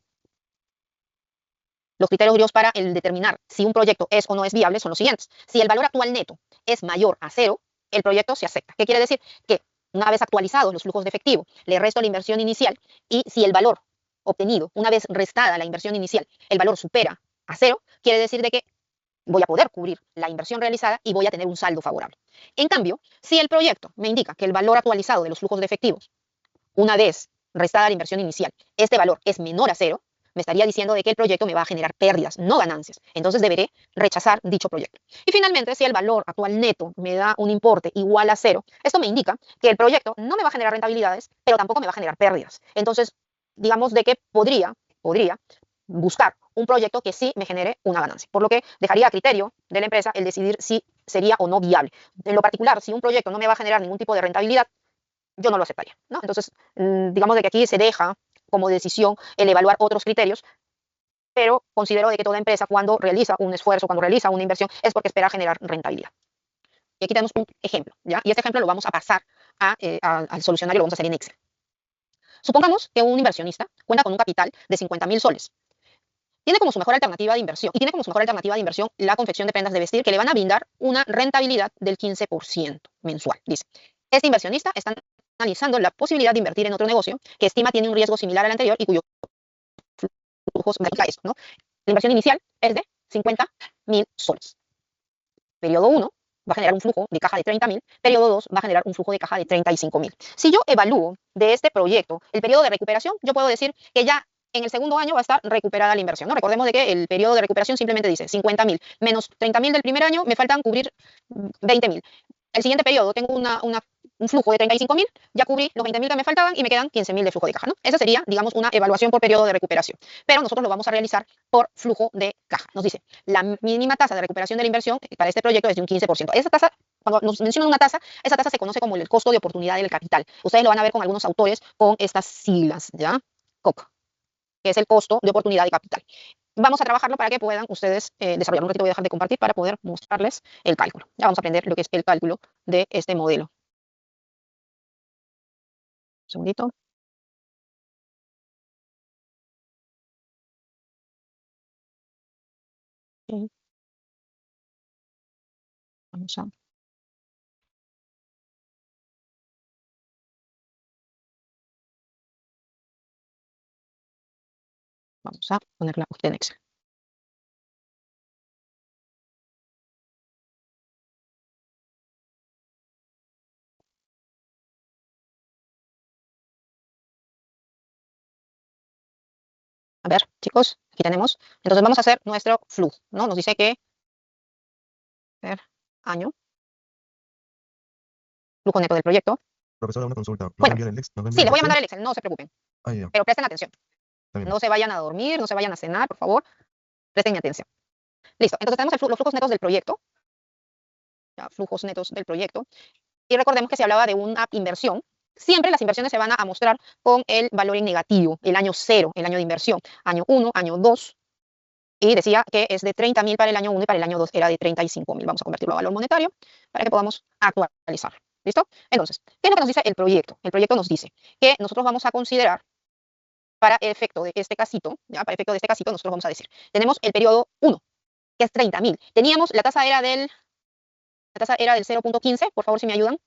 Los criterios griegos para el determinar si un proyecto es o no es viable son los siguientes. Si el valor actual neto es mayor a 0, el proyecto se acepta. ¿Qué quiere decir? Que una vez actualizados los flujos de efectivo, le resto la inversión inicial y si el valor obtenido, una vez restada la inversión inicial, el valor supera a 0, quiere decir de que voy a poder cubrir la inversión realizada y voy a tener un saldo favorable. En cambio, si el proyecto me indica que el valor actualizado de los flujos de efectivos, una vez restada la inversión inicial, este valor es menor a 0, me estaría diciendo de que el proyecto me va a generar pérdidas, no ganancias. Entonces deberé rechazar dicho proyecto. Y finalmente, si el valor actual neto me da un importe igual a 0, esto me indica que el proyecto no me va a generar rentabilidades, pero tampoco me va a generar pérdidas. Entonces, digamos de que podría buscar un proyecto que sí me genere una ganancia, por lo que dejaría a criterio de la empresa el decidir si sería o no viable. En lo particular, si un proyecto no me va a generar ningún tipo de rentabilidad, yo no lo aceptaría, ¿no? Entonces, digamos de que aquí se deja como decisión el evaluar otros criterios, pero considero de que toda empresa cuando realiza un esfuerzo, cuando realiza una inversión, es porque espera generar rentabilidad. Y aquí tenemos un ejemplo, ¿ya? Y este ejemplo lo vamos a pasar al solucionario, lo vamos a hacer en Excel. Supongamos que un inversionista cuenta con un capital de 50.000 soles. Tiene como su mejor alternativa de inversión, y tiene como su mejor alternativa de inversión la confección de prendas de vestir que le van a brindar una rentabilidad del 15% mensual, dice. Este inversionista está analizando la posibilidad de invertir en otro negocio que estima tiene un riesgo similar al anterior y cuyo flujos me esto, ¿no? La inversión inicial es de 50.000 soles. Periodo 1 va a generar un flujo de caja de 30.000, periodo 2 va a generar un flujo de caja de 35.000. Si yo evalúo de este proyecto el periodo de recuperación, yo puedo decir que ya en el segundo año va a estar recuperada la inversión, ¿no? Recordemos de que el periodo de recuperación simplemente dice 50.000 menos 30.000 del primer año, me faltan cubrir 20.000. El siguiente periodo tengo un flujo de 35.000, ya cubrí los 20.000 que me faltaban y me quedan 15.000 de flujo de caja, ¿no? Esa sería, digamos, una evaluación por periodo de recuperación. Pero nosotros lo vamos a realizar por flujo de caja. Nos dice, la mínima tasa de recuperación de la inversión para este proyecto es de un 15%. Esa tasa, cuando nos mencionan una tasa, esa tasa se conoce como el costo de oportunidad del capital. Ustedes lo van a ver con algunos autores con estas siglas, ¿ya? COC, que es el costo de oportunidad de capital. Vamos a trabajarlo para que puedan ustedes desarrollar. Un ratito voy a dejar de compartir para poder mostrarles el cálculo. Ya vamos a aprender lo que es el cálculo de este modelo. Un segundito. Okay. Vamos a ponerla usted en Excel. A ver, chicos, aquí tenemos. Entonces vamos a hacer nuestro flujo, ¿no? Nos dice que, a ver, año, flujo neto del proyecto. Profesora, una consulta. ¿Nos va a Bueno, enviar el Excel? sí, les voy a mandar el Excel, no se preocupen. Ah, ya. Pero presten atención. Está bien. No se vayan a dormir, no se vayan a cenar, por favor. Presten atención. Listo, entonces tenemos los flujos netos del proyecto. ¿ya? Flujos netos del proyecto. Y recordemos que se hablaba de una inversión. Siempre las inversiones se van a mostrar con el valor en negativo, el año 0, el año de inversión, año 1, año 2, y decía que es de 30.000 para el año 1 y para el año 2 era de 35.000. Vamos a convertirlo a valor monetario para que podamos actualizar. ¿Listo? Entonces, ¿qué es lo que nos dice el proyecto? El proyecto nos dice que nosotros vamos a considerar, para el efecto de este casito, ¿ya? Para el efecto de este casito, nosotros vamos a decir, tenemos el periodo 1, que es 30.000. Teníamos, la tasa era del 0.15, por favor, si me ayudan.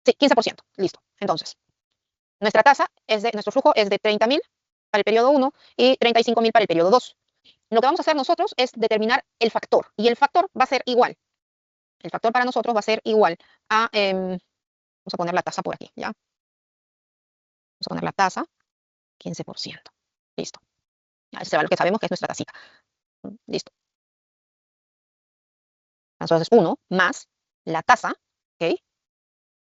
Sí, 15%. Listo. Entonces, nuestro flujo es de 30.000 para el periodo 1 y 35.000 para el periodo 2. Lo que vamos a hacer nosotros es determinar el factor, y el factor va a ser igual. El factor para nosotros va a ser igual a, vamos a poner la tasa por aquí, ¿ya? Vamos a poner la tasa, 15%. Listo. Ya, ese va lo que sabemos que es nuestra tasita. Listo. Entonces, 1 más la tasa, ¿ok?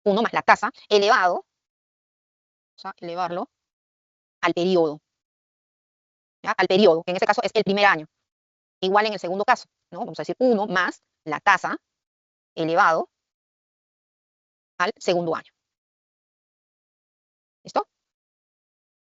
1 más la tasa elevado, vamos a elevarlo al periodo, ¿ya? Al periodo, que en este caso es el primer año. Igual en el segundo caso, ¿no? Vamos a decir 1 más la tasa elevado al segundo año. ¿Listo?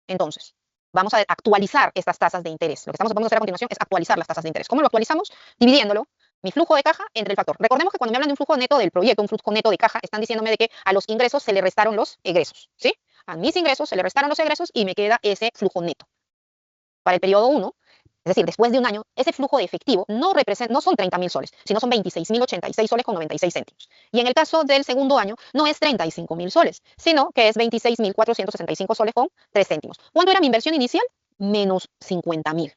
Entonces, vamos a actualizar estas tasas de interés. Lo que vamos a hacer a continuación es actualizar las tasas de interés. ¿Cómo lo actualizamos? Dividiéndolo, mi flujo de caja entre el factor. Recordemos que cuando me hablan de un flujo neto del proyecto, un flujo neto de caja, están diciéndome de que a los ingresos se le restaron los egresos, ¿sí? A mis ingresos se le restaron los egresos y me queda ese flujo neto. Para el periodo 1, es decir, después de un año, ese flujo de efectivo no son 30.000 soles, sino son 26.086 soles con 96 céntimos. Y en el caso del segundo año, no es 35.000 soles, sino que es 26.465 soles con 3 céntimos. ¿Cuánto era mi inversión inicial? Menos 50.000.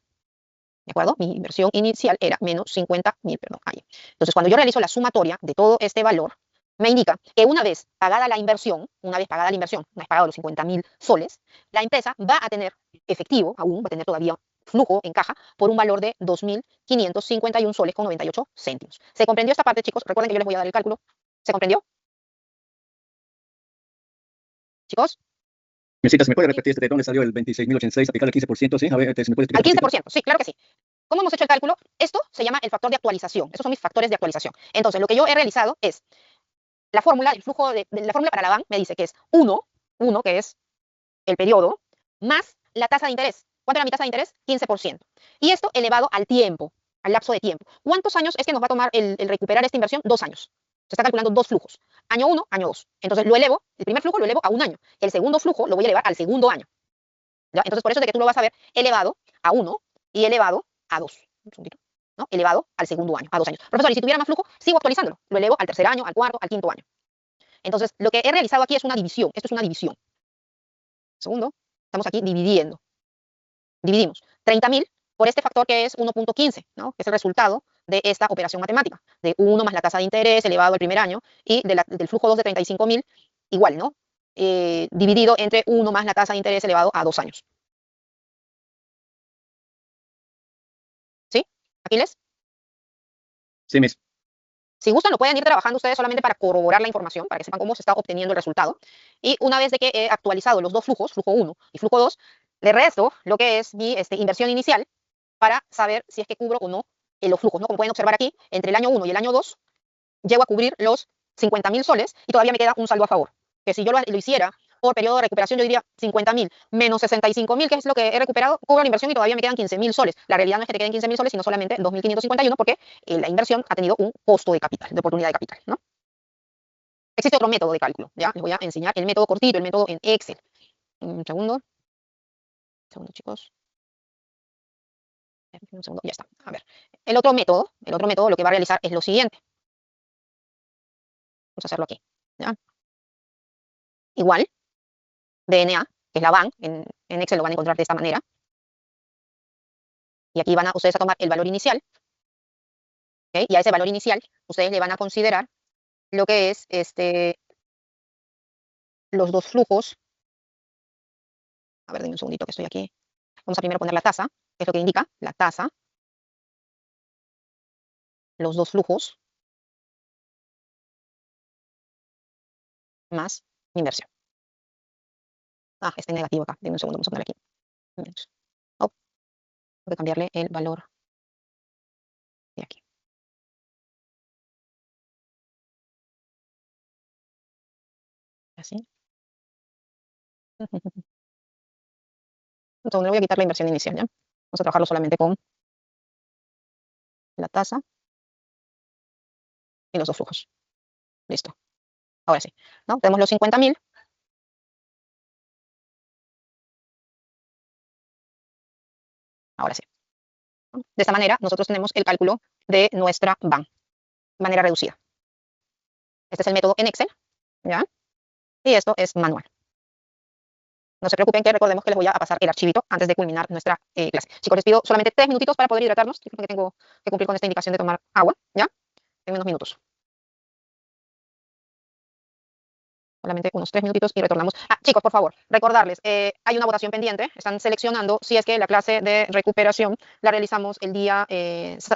¿De acuerdo? Mi inversión inicial era menos 50.000, perdón. Ahí. Entonces, cuando yo realizo la sumatoria de todo este valor, me indica que una vez pagada la inversión, una vez pagado los 50.000 soles, la empresa va a tener efectivo, aún va a tener todavía flujo en caja por un valor de 2.551 soles con 98 céntimos. ¿Se comprendió esta parte, chicos? Recuerden que yo les voy a dar el cálculo. ¿Se comprendió? ¿Chicos? Mesita, ¿se me puede repetir de dónde salió el 26.086, aplicar el 15%? Sí, a ver, ¿se me puede explicar? Al 15%, sí, claro que sí. ¿Cómo hemos hecho el cálculo? Esto se llama el factor de actualización. Esos son mis factores de actualización. Entonces, lo que yo he realizado es la fórmula, el flujo la fórmula para la BAN me dice que es 1, que es el periodo, más la tasa de interés. ¿Cuánto era mi tasa de interés? 15%. Y esto elevado al tiempo, al lapso de tiempo. ¿Cuántos años es que nos va a tomar el recuperar esta inversión? 2 años. Se está calculando 2 flujos. Año 1, año 2. Entonces lo elevo, el primer flujo lo elevo a 1 año. El segundo flujo lo voy a elevar al segundo año. ¿Ya? Entonces por eso es de que tú lo vas a ver elevado a 1 y elevado a 2. Un segundito. ¿No? Elevado al segundo año, a 2 años. Profesor, y si tuviera más flujo, sigo actualizándolo. Lo elevo al tercer año, al cuarto, al quinto año. Entonces, lo que he realizado aquí es una división. Esto es una división. Segundo, estamos aquí dividiendo. Dividimos 30.000 por este factor que es 1.15, ¿no? Que es el resultado de esta operación matemática. De 1 más la tasa de interés elevado al primer año y del flujo 2 de 35.000 igual, ¿no? Dividido entre 1 más la tasa de interés elevado a 2 años. ¿Sí? ¿Aquiles? Sí, Miss. Si gustan, lo pueden ir trabajando ustedes solamente para corroborar la información, para que sepan cómo se está obteniendo el resultado. Y una vez de que he actualizado los dos flujos, flujo 1 y flujo 2, le resto lo que es mi inversión inicial para saber si es que cubro o no los flujos, ¿no? Como pueden observar aquí, entre el año 1 y el año 2, llego a cubrir los 50.000 soles y todavía me queda un saldo a favor. Que si yo lo hiciera por periodo de recuperación, yo diría 50.000 menos 65.000, que es lo que he recuperado, cubro la inversión y todavía me quedan 15.000 soles. La realidad no es que te queden 15.000 soles, sino solamente 2.551, porque la inversión ha tenido un costo de capital, de oportunidad de capital, ¿no? Existe otro método de cálculo, ¿ya? Les voy a enseñar el método cortito, el método en Excel. Un segundo. Un segundo, chicos. Un segundo, ya está. A ver. El otro método lo que va a realizar es lo siguiente. Vamos a hacerlo aquí, ¿ya? Igual, DNA, que es la BAN, en Excel lo van a encontrar de esta manera. Y aquí van ustedes a tomar el valor inicial, ¿okay? Y a ese valor inicial ustedes le van a considerar lo que es los dos flujos. A ver, denme un segundito que estoy aquí. Vamos a primero poner la tasa, que es lo que indica la tasa, los dos flujos, más mi inversión. Ah, está en negativo acá. Denme un segundo, vamos a poner aquí. Oh, tengo que cambiarle el valor de aquí. Así. Entonces le voy a quitar la inversión inicial, ¿ya? Vamos a trabajarlo solamente con la tasa y los dos flujos. Listo. Ahora sí, ¿no? Tenemos los 50.000. Ahora sí. ¿No? De esta manera, nosotros tenemos el cálculo de nuestra BAN, de manera reducida. Este es el método en Excel, ¿ya? Y esto es manual. No se preocupen, que recordemos que les voy a pasar el archivito antes de culminar nuestra clase. Chicos, les pido solamente 3 minutitos para poder hidratarnos. Disculpen que tengo que cumplir con esta indicación de tomar agua, ¿ya? En unos minutos. Solamente unos 3 minutitos y retornamos. Chicos, por favor, recordarles, hay una votación pendiente. Están seleccionando si es que la clase de recuperación la realizamos el día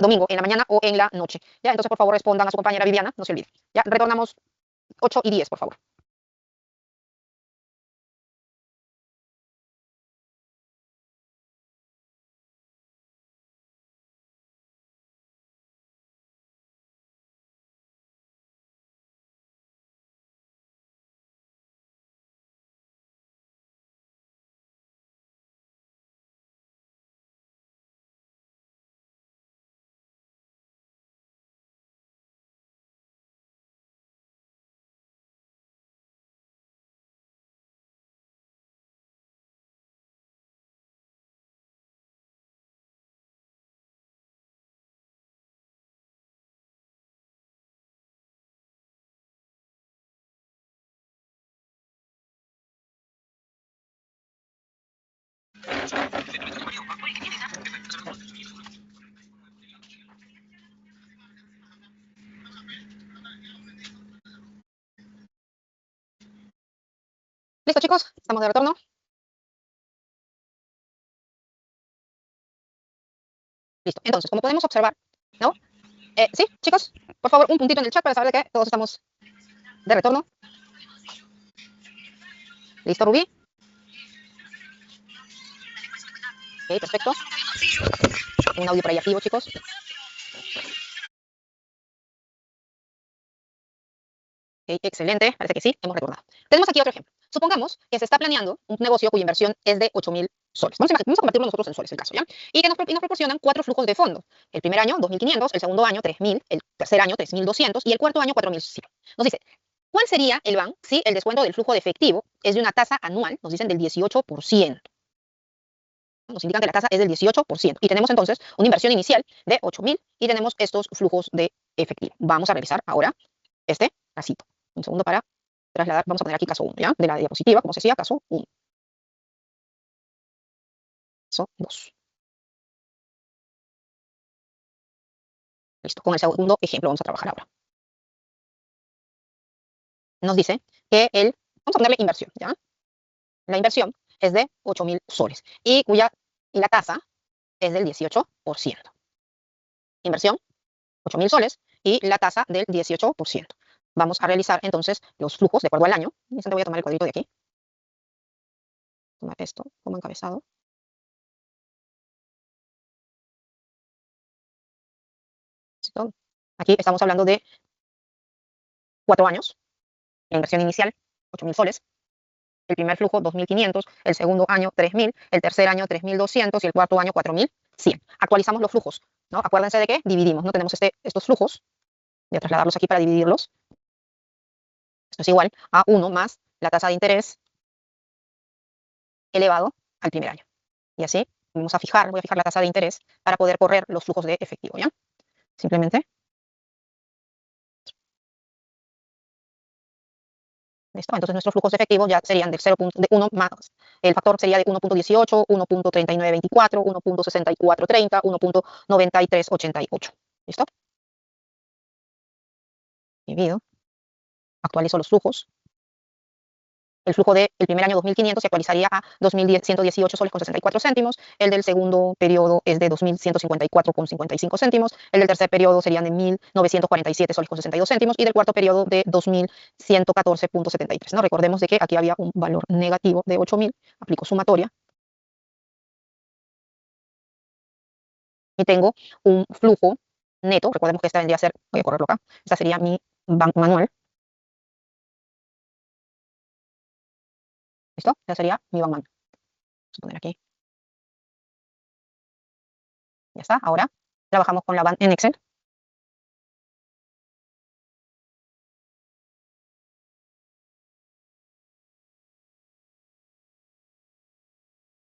domingo, en la mañana o en la noche. ¿Ya? Entonces, por favor, respondan a su compañera Viviana, no se olviden. Ya, retornamos 8 y 10, por favor. ¿Listo, chicos? ¿Estamos de retorno? Listo. Entonces, como podemos observar, ¿no? Sí, chicos, por favor, un puntito en el chat para saber de que todos estamos de retorno. ¿Listo, Rubí? Ok, perfecto. Tengo un audio por ahí activo, chicos. Ok, excelente, parece que sí, hemos retornado. Tenemos aquí otro ejemplo. Supongamos que se está planeando un negocio cuya inversión es de 8.000 soles. Vamos a convertirlo nosotros en soles, el caso, ¿ya? Y que nos proporcionan 4 flujos de fondo. El primer año, 2.500, el segundo año, 3.000, el tercer año, 3.200 y el cuarto año, 4.100. Nos dice, ¿cuál sería el BAN si el descuento del flujo de efectivo es de una tasa anual, nos dicen, del 18%? Nos indican que la tasa es del 18%. Y tenemos entonces una inversión inicial de 8.000 y tenemos estos flujos de efectivo. Vamos a realizar ahora este casito. Un segundo para trasladar. Vamos a poner aquí caso 1, ¿ya? De la diapositiva, como se decía, caso 1. Caso 2. Listo. Con el segundo ejemplo vamos a trabajar ahora. Nos dice que vamos a ponerle inversión, ¿ya? La inversión es de 8.000 soles y la tasa es del 18%. Inversión, 8.000 soles y la tasa del 18%. Vamos a realizar entonces los flujos de acuerdo al año. Un instante, voy a tomar el cuadrito de aquí. Tomar esto como encabezado. ¿Listo? Aquí estamos hablando de 4 años. La inversión inicial, 8.000 soles. El primer flujo, 2.500. El segundo año, 3.000. El tercer año, 3.200. Y el cuarto año, 4.100. Actualizamos los flujos, ¿no? Acuérdense de que dividimos, ¿no? Tenemos estos flujos. Voy a trasladarlos aquí para dividirlos. Esto es igual a 1 más la tasa de interés elevado al primer año. Y así voy a fijar la tasa de interés para poder correr los flujos de efectivo, ¿ya? Simplemente. ¿Listo? Entonces nuestros flujos de efectivo ya serían de 1 más, el factor sería de 1.18, 1.3924, 1.6430, 1.9388. ¿Listo? Divido. Actualizo los flujos. El flujo del primer año 2.500 se actualizaría a 2.118 soles con 64 céntimos. El del segundo periodo es de 2.154 con 55 céntimos. El del tercer periodo serían de 1.947 soles con 62 céntimos. Y del cuarto periodo de 2.114.73. ¿No? Recordemos de que aquí había un valor negativo de 8.000. Aplico sumatoria. Y tengo un flujo neto. Recordemos que esta vendría a ser, voy a correrlo acá. Esta sería mi banco manual. ¿Listo? Ya sería mi Bauman. Vamos a poner aquí. Ya está. Ahora trabajamos con la band en Excel.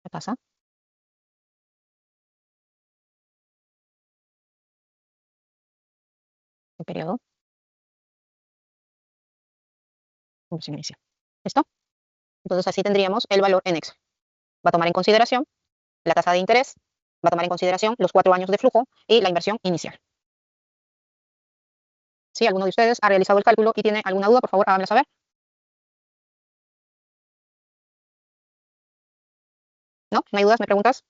¿Qué pasa? El periodo. Inversión inicial. ¿Listo? Entonces así tendríamos el valor en Excel. Va a tomar en consideración la tasa de interés, va a tomar en consideración los 4 años de flujo y la inversión inicial. Si alguno de ustedes ha realizado el cálculo y tiene alguna duda, por favor, háganmela saber. ¿No? ¿No hay dudas? ¿Me preguntas?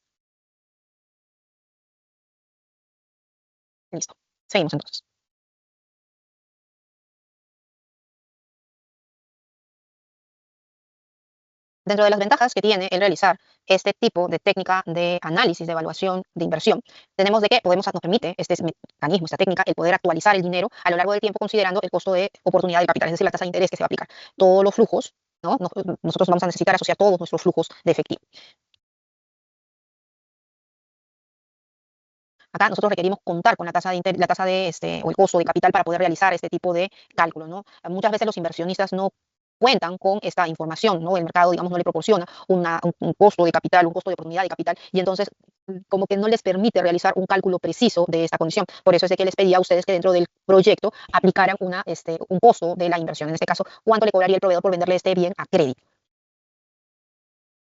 Listo. Seguimos entonces. Dentro de las ventajas que tiene el realizar este tipo de técnica de análisis, de evaluación, de inversión, tenemos de que nos permite este mecanismo, esta técnica, el poder actualizar el dinero a lo largo del tiempo considerando el costo de oportunidad del capital, es decir, la tasa de interés que se va a aplicar. Todos los flujos, ¿no? Nosotros vamos a necesitar asociar todos nuestros flujos de efectivo. Acá nosotros requerimos contar con la tasa o el costo de capital para poder realizar este tipo de cálculo, ¿no? Muchas veces los inversionistas no cuentan con esta información, ¿no? El mercado, digamos, no le proporciona un costo de capital, un costo de oportunidad de capital, y entonces como que no les permite realizar un cálculo preciso de esta condición. Por eso es de que les pedía a ustedes que dentro del proyecto aplicaran un costo de la inversión. En este caso, cuánto le cobraría el proveedor por venderle este bien a crédito.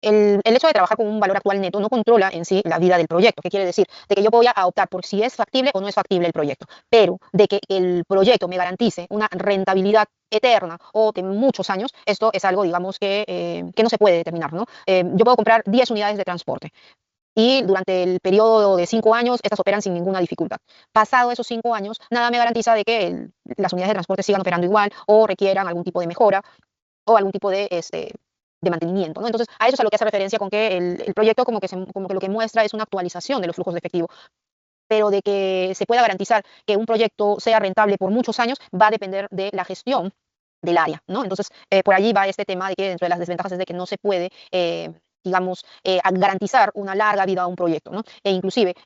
El hecho de trabajar con un valor actual neto no controla en sí la vida del proyecto. ¿Qué quiere decir? De que yo voy a optar por si es factible o no es factible el proyecto, pero de que el proyecto me garantice una rentabilidad eterna o de muchos años, esto es algo, digamos, que no se puede determinar, ¿no? Yo puedo comprar 10 unidades de transporte y durante el periodo de 5 años estas operan sin ninguna dificultad. Pasado esos 5 años, nada me garantiza de que las unidades de transporte sigan operando igual o requieran algún tipo de mejora o algún tipo de mantenimiento, ¿no? Entonces, a eso es a lo que hace referencia con que el proyecto como que lo que muestra es una actualización de los flujos de efectivo, pero de que se pueda garantizar que un proyecto sea rentable por muchos años va a depender de la gestión del área, ¿no? Entonces, por allí va este tema de que dentro de las desventajas es de que no se puede digamos, garantizar una larga vida a un proyecto, ¿no? E inclusive,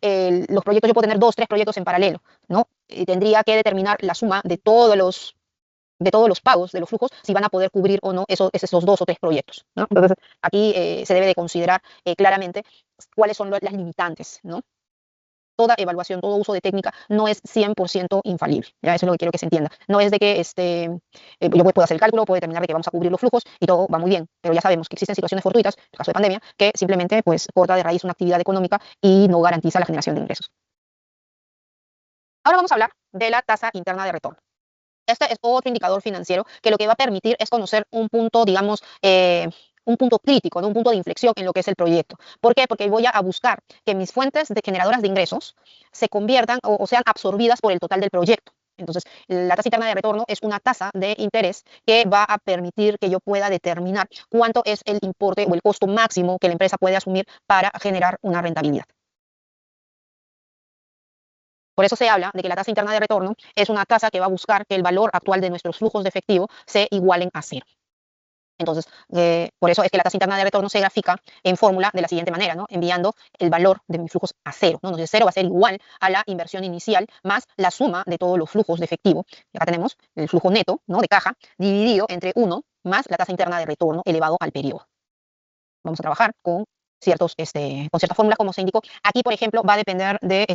los proyectos, yo puedo tener 2, 3 proyectos en paralelo, ¿no? Tendría que determinar la suma de todos los pagos de los flujos, si van a poder cubrir o no esos 2 o 3 proyectos, ¿no? Entonces, aquí se debe de considerar claramente cuáles son las limitantes, ¿no? Toda evaluación, todo uso de técnica no es 100% infalible, ¿ya? Eso es lo que quiero que se entienda. No es de que yo puedo hacer el cálculo, puedo determinar de que vamos a cubrir los flujos y todo va muy bien, pero ya sabemos que existen situaciones fortuitas, en el caso de pandemia, que simplemente pues corta de raíz una actividad económica y no garantiza la generación de ingresos. Ahora vamos a hablar de la tasa interna de retorno. Este es otro indicador financiero que lo que va a permitir es conocer un punto, digamos, un punto crítico, ¿no? Un punto de inflexión en lo que es el proyecto. ¿Por qué? Porque voy a buscar que mis fuentes generadoras de ingresos se conviertan o sean absorbidas por el total del proyecto. Entonces, la tasa interna de retorno es una tasa de interés que va a permitir que yo pueda determinar cuánto es el importe o el costo máximo que la empresa puede asumir para generar una rentabilidad. Por eso se habla de que la tasa interna de retorno es una tasa que va a buscar que el valor actual de nuestros flujos de efectivo se igualen a 0. Entonces, por eso es que la tasa interna de retorno se grafica en fórmula de la siguiente manera, ¿no? Enviando el valor de mis flujos a 0, ¿no? Entonces, 0 va a ser igual a la inversión inicial más la suma de todos los flujos de efectivo. Y acá tenemos el flujo neto, ¿no? De caja dividido entre 1 más la tasa interna de retorno elevado al periodo. Vamos a trabajar con ciertas fórmulas, como se indicó. Aquí, por ejemplo, va a depender de,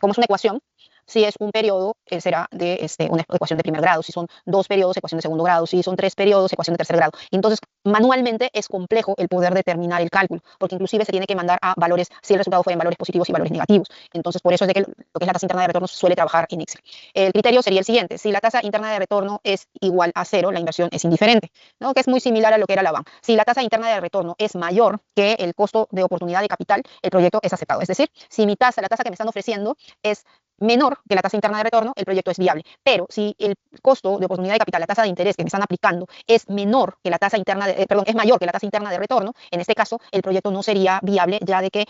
como es una ecuación, si es un periodo, será de una ecuación de primer grado. Si son 2 periodos, ecuación de segundo grado. Si son 3 periodos, ecuación de tercer grado. Entonces, manualmente es complejo el poder determinar el cálculo, porque inclusive se tiene que mandar a valores, si el resultado fuera en valores positivos y valores negativos. Entonces, por eso es de que lo que es la tasa interna de retorno suele trabajar en Excel. El criterio sería el siguiente: si la tasa interna de retorno es igual a 0, la inversión es indiferente, ¿no? Que es muy similar a lo que era la BAN. Si la tasa interna de retorno es mayor que el costo de oportunidad de capital, el proyecto es aceptado. Es decir, si la tasa que me están ofreciendo es menor que la tasa interna de retorno, el proyecto es viable. Pero si el costo de oportunidad de capital, la tasa de interés que me están aplicando, es menor que la tasa interna es mayor que la tasa interna de retorno, en este caso el proyecto no sería viable, ya de que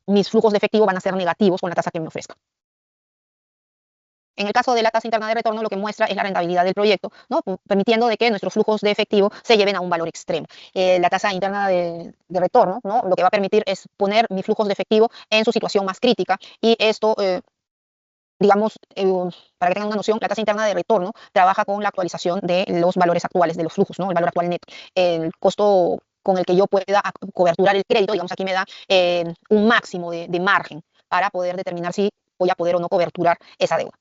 mis flujos de efectivo van a ser negativos con la tasa que me ofrezca. En el caso de la tasa interna de retorno, lo que muestra es la rentabilidad del proyecto, ¿no? Permitiendo de que nuestros flujos de efectivo se lleven a un valor extremo. La tasa interna de retorno, ¿no? Lo que va a permitir es poner mis flujos de efectivo en su situación más crítica y esto, digamos, para que tengan una noción, la tasa interna de retorno trabaja con la actualización de los valores actuales de los flujos, ¿no? El valor actual neto. El costo con el que yo pueda coberturar el crédito, digamos, aquí me da un máximo de margen para poder determinar si voy a poder o no coberturar esa deuda.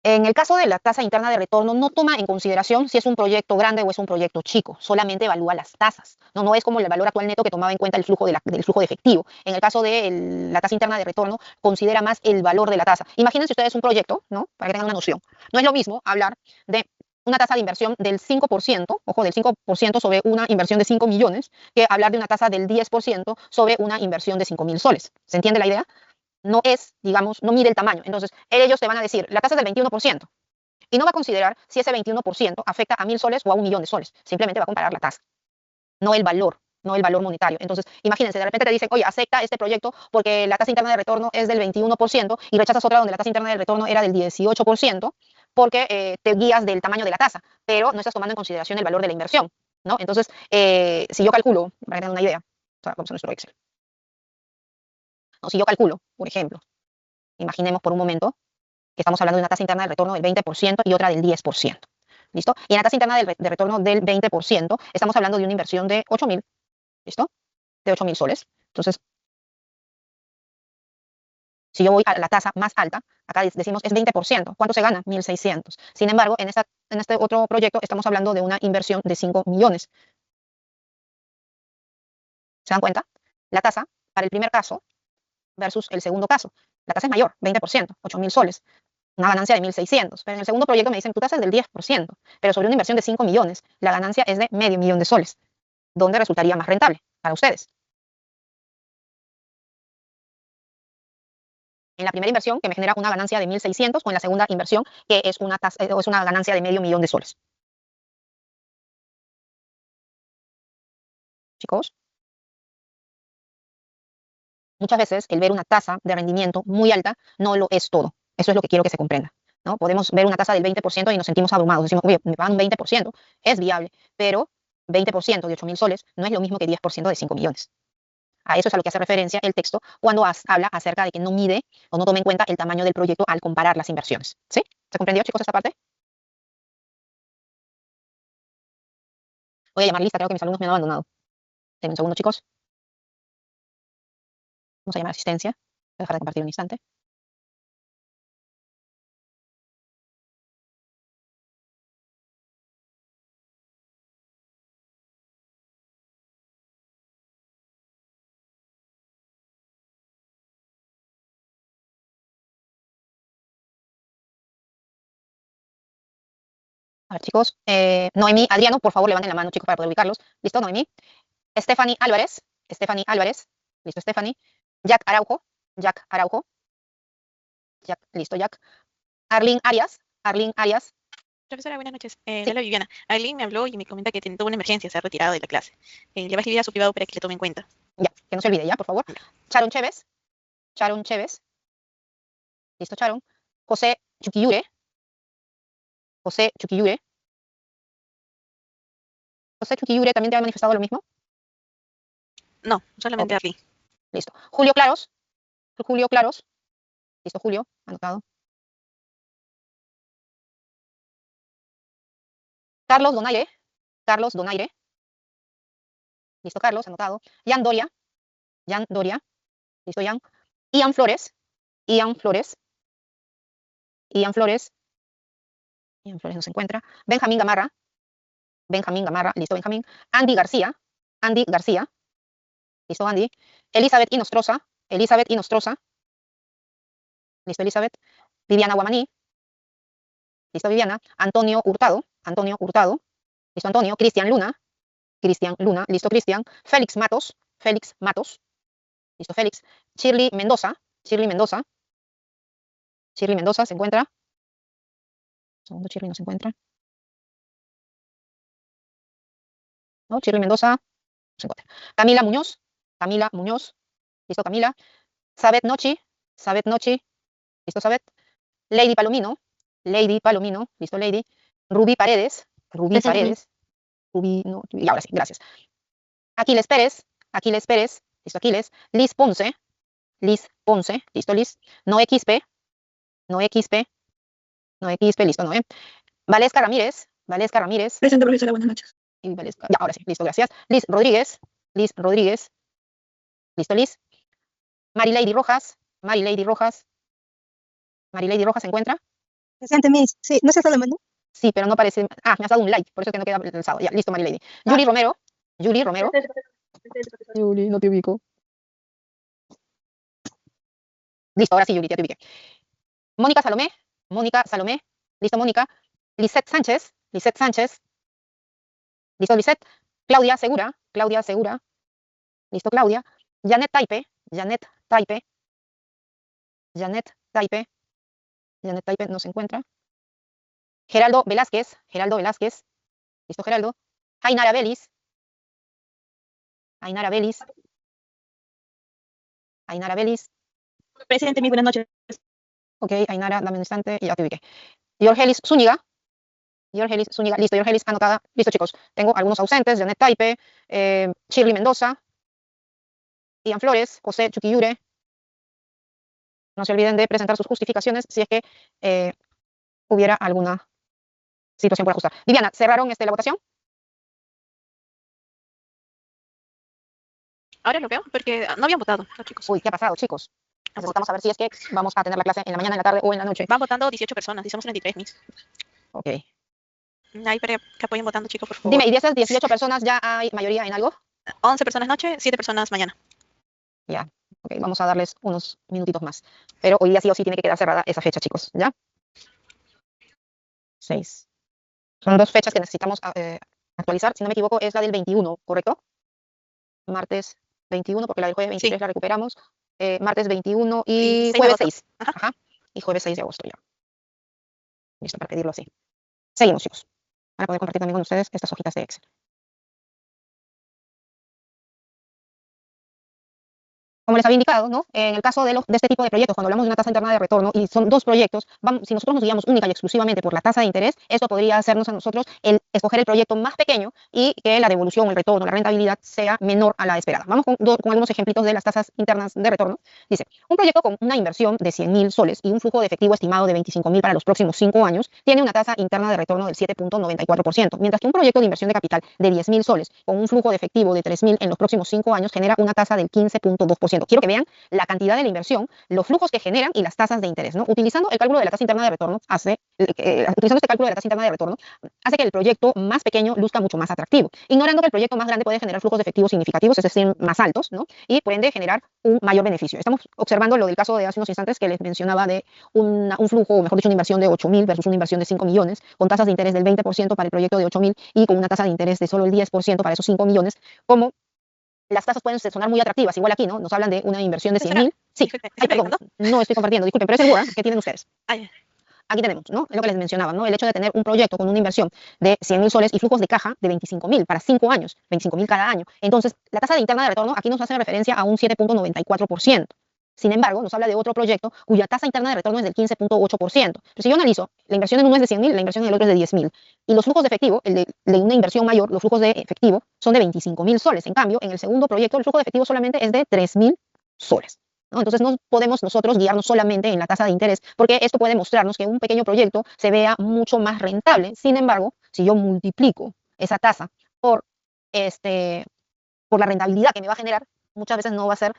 En el caso de la tasa interna de retorno, no toma en consideración si es un proyecto grande o es un proyecto chico, solamente evalúa las tasas. No es como el valor actual neto que tomaba en cuenta el flujo del flujo de efectivo. En el caso de la tasa interna de retorno, considera más el valor de la tasa. Imagínense ustedes un proyecto, ¿no? Para que tengan una noción. No es lo mismo hablar de una tasa de inversión del 5%, ojo, del 5% sobre una inversión de 5 millones, que hablar de una tasa del 10% sobre una inversión de 5.000 soles. ¿Se entiende la idea? No es, digamos, no mide el tamaño. Entonces, ellos te van a decir, la tasa es del 21%, y no va a considerar si ese 21% afecta a 1.000 soles o a 1.000.000 de soles. Simplemente va a comparar la tasa, no el valor monetario. Entonces, imagínense, de repente te dicen, oye, acepta este proyecto porque la tasa interna de retorno es del 21% y rechazas otra donde la tasa interna de retorno era del 18% porque te guías del tamaño de la tasa, pero no estás tomando en consideración el valor de la inversión, ¿no? Entonces, si yo calculo, para que tengan una idea, o sea, vamos a nuestro Excel. No, si yo calculo, por ejemplo, imaginemos por un momento que estamos hablando de una tasa interna de retorno del 20% y otra del 10%. ¿Listo? Y en la tasa interna de retorno del 20% estamos hablando de una inversión de 8.000. ¿Listo? De 8.000 soles. Entonces, si yo voy a la tasa más alta, acá decimos es 20%. ¿Cuánto se gana? 1.600. Sin embargo, en este otro proyecto estamos hablando de una inversión de 5 millones. ¿Se dan cuenta? La tasa para el primer caso versus el segundo caso. La tasa es mayor, 20%, 8.000 soles. Una ganancia de 1.600. Pero en el segundo proyecto me dicen, tu tasa es del 10%, pero sobre una inversión de 5 millones, la ganancia es de medio millón de soles. ¿Dónde resultaría más rentable para ustedes? En la primera inversión, que me genera una ganancia de 1.600, o en la segunda inversión, que es una ganancia de medio millón de soles. Chicos, muchas veces el ver una tasa de rendimiento muy alta no lo es todo. Eso es lo que quiero que se comprenda, ¿no? Podemos ver una tasa del 20% y nos sentimos abrumados. Decimos, oye, me pagan un 20%, es viable, pero 20% de 8.000 soles no es lo mismo que 10% de 5 millones. A eso es a lo que hace referencia el texto cuando habla acerca de que no mide o no toma en cuenta el tamaño del proyecto al comparar las inversiones. ¿Sí? ¿Se comprendió, chicos, esta parte? Voy a llamar lista, creo que mis alumnos me han abandonado. Denme un segundo, chicos. Vamos a llamar asistencia. Voy a dejar de compartir un instante. A ver, chicos. Noemí, Adriano, por favor, levanten la mano, chicos, para poder ubicarlos. ¿Listo, Noemí? Stephanie Álvarez. Stephanie Álvarez. ¿Listo, Stephanie? Jack Araujo. Jack Araujo. Jack, listo, Jack. Arlene Arias. Arlene Arias. Profesora, buenas noches. Hola Viviana. Arlene me habló y me comenta que tuvo una emergencia, se ha retirado de la clase. Le va a escribir a su privado para que le tome en cuenta. Ya, que no se olvide, ya, por favor. Sharon Chévez. Sharon Chévez. Listo, Sharon. José Chuquiyure. José Chuquiyure. José Chuquiyure también te ha manifestado lo mismo. No, solamente Arlene. Listo. Julio Claros. Julio Claros. Listo, Julio. Anotado. Carlos Donaire. Carlos Donaire. Listo, Carlos. Anotado. Jan Doria. Jan Doria. Listo, Jan. Ian Flores. Ian Flores. Ian Flores. Ian Flores no se encuentra. Benjamín Gamarra. Benjamín Gamarra. Listo, Benjamín. Andy García. Andy García. Listo, Andy. Elizabeth Inostroza. Elizabeth Inostroza. Listo, Elizabeth. Viviana Guamaní. Listo, Viviana. Antonio Hurtado. Antonio Hurtado. Listo, Antonio. Cristian Luna. Cristian Luna. Listo, Cristian. Félix Matos. Félix Matos. Listo, Félix. Shirley Mendoza. Shirley Mendoza. Shirley Mendoza se encuentra. Un segundo, Shirley no se encuentra. No, Shirley Mendoza no se encuentra. Camila Muñoz. Camila Muñoz. Listo, Camila. Sabet Nochi. Sabet Nochi. Listo, Sabet. Lady Palomino. Lady Palomino, listo, Lady. Rubí Paredes, Presente. Rubí, no, y ahora sí, gracias. Aquiles Pérez, listo, Aquiles. Liz Ponce, listo, Liz. Noé Quispe, listo, Noé. Valesca Ramírez, Presente, profesora, buenas noches. y Valesca, ya, ahora sí, listo, gracias. Liz Rodríguez, listo, Liz. Marilady Rojas, ¿se encuentra? Presente, Miss. Sí, ¿no se está llamando? Sí, pero no parece. Ah, me has dado un like, por eso es que no queda lanzado. Ya, listo, Marilady. Julie Romero. Julie, no te ubico. Listo, ahora sí, Julie, ya te ubiqué. Mónica Salomé. Listo, Mónica. Lisette Sánchez. Listo, Lisette. Claudia Segura. Listo, Claudia. Janet Taipe. No se encuentra. Geraldo Velázquez. Listo, Geraldo. Ainara Belis. Presente, Miss, buenas noches. Ok, Ainara, dame un instante y ya te ubiqué. Yorgelis Zúñiga. Listo, Yorgelis anotada. Listo, chicos. Tengo algunos ausentes. Janet Taipe, Shirley Mendoza, Ian Flores, José Chuquiyure. No se olviden de presentar sus justificaciones si es que hubiera alguna situación por ajustar. Viviana, ¿cerraron la votación? Ahora lo veo porque no habían votado los chicos. Uy, ¿qué ha pasado, chicos? Necesitamos saber si es que vamos a tener la clase en la mañana, en la tarde o en la noche. Van votando 18 personas y somos 33, Miss. Ok. Ahí para que apoyen votando, chicos, por favor. Dime, ¿y de esas 18 personas ya hay mayoría en algo? 11 personas noche, 7 personas mañana. Ya. Ok, vamos a darles unos minutitos más. Pero hoy día sí o sí tiene que quedar cerrada esa fecha, chicos. ¿Ya? 6. Son dos fechas que necesitamos actualizar. Si no me equivoco, es la del 21, ¿correcto? Martes 21, porque la del jueves 23 la recuperamos. Martes 21 y 6 de jueves agosto. 6. Ajá. Y jueves 6 de agosto ya. Listo, para pedirlo así. Seguimos, chicos. Para poder compartir también con ustedes estas hojitas de Excel. Como les había indicado, ¿no? En el caso de este tipo de proyectos, cuando hablamos de una tasa interna de retorno y son dos proyectos, si nosotros nos guiamos única y exclusivamente por la tasa de interés, esto podría hacernos a nosotros el escoger el proyecto más pequeño y que la devolución, el retorno, la rentabilidad sea menor a la esperada. Vamos con algunos ejemplitos de las tasas internas de retorno. Dice, un proyecto con una inversión de 100.000 soles y un flujo de efectivo estimado de 25.000 para los próximos 5 años, tiene una tasa interna de retorno del 7.94%, mientras que un proyecto de inversión de capital de 10.000 soles con un flujo de efectivo de 3.000 en los próximos 5 años genera una tasa del 15.2%. Quiero que vean la cantidad de la inversión, los flujos que generan y las tasas de interés, ¿no? Utilizando el cálculo de la tasa interna de retorno hace que el proyecto más pequeño luzca mucho más atractivo, ignorando que el proyecto más grande puede generar flujos de efectivo significativos, es decir, más altos, ¿no? Y por ende generar un mayor beneficio. Estamos observando lo del caso de hace unos instantes que les mencionaba de un flujo, o mejor dicho, una inversión de 8.000 versus una inversión de 5 millones, con tasas de interés del 20% para el proyecto de 8.000 y con una tasa de interés de solo el 10% para esos 5 millones, como las tasas pueden sonar muy atractivas, igual aquí, ¿no? Nos hablan de una inversión de 100.000. Sí, ay, perdón, no estoy compartiendo, disculpen, pero es el Word que tienen ustedes. Aquí tenemos, ¿no? Es lo que les mencionaba, ¿no? El hecho de tener un proyecto con una inversión de 100.000 soles y flujos de caja de 25.000 para 5 años, 25.000 cada año. Entonces, la tasa de interna de retorno aquí nos hace referencia a un 7.94%. Sin embargo, nos habla de otro proyecto cuya tasa interna de retorno es del 15.8%. Pero si yo analizo, la inversión en uno es de 100.000, la inversión en el otro es de 10.000. Y los flujos de efectivo, el de una inversión mayor, los flujos de efectivo son de 25.000 soles. En cambio, en el segundo proyecto, el flujo de efectivo solamente es de 3.000 soles, ¿no? Entonces, no podemos nosotros guiarnos solamente en la tasa de interés, porque esto puede mostrarnos que un pequeño proyecto se vea mucho más rentable. Sin embargo, si yo multiplico esa tasa por la rentabilidad que me va a generar, muchas veces no va a ser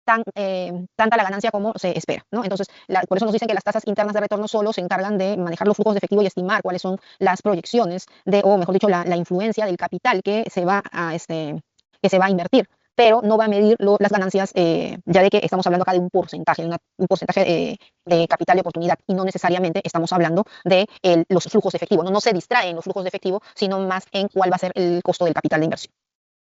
tanta la ganancia como se espera, ¿no? Entonces, por eso nos dicen que las tasas internas de retorno solo se encargan de manejar los flujos de efectivo y estimar cuáles son las proyecciones o mejor dicho, la influencia del capital que se va a invertir, pero no va a medir las ganancias, ya de que estamos hablando acá de un porcentaje de capital de oportunidad y no necesariamente estamos hablando de los flujos de efectivo, no se distrae en los flujos de efectivo, sino más en cuál va a ser el costo del capital de inversión.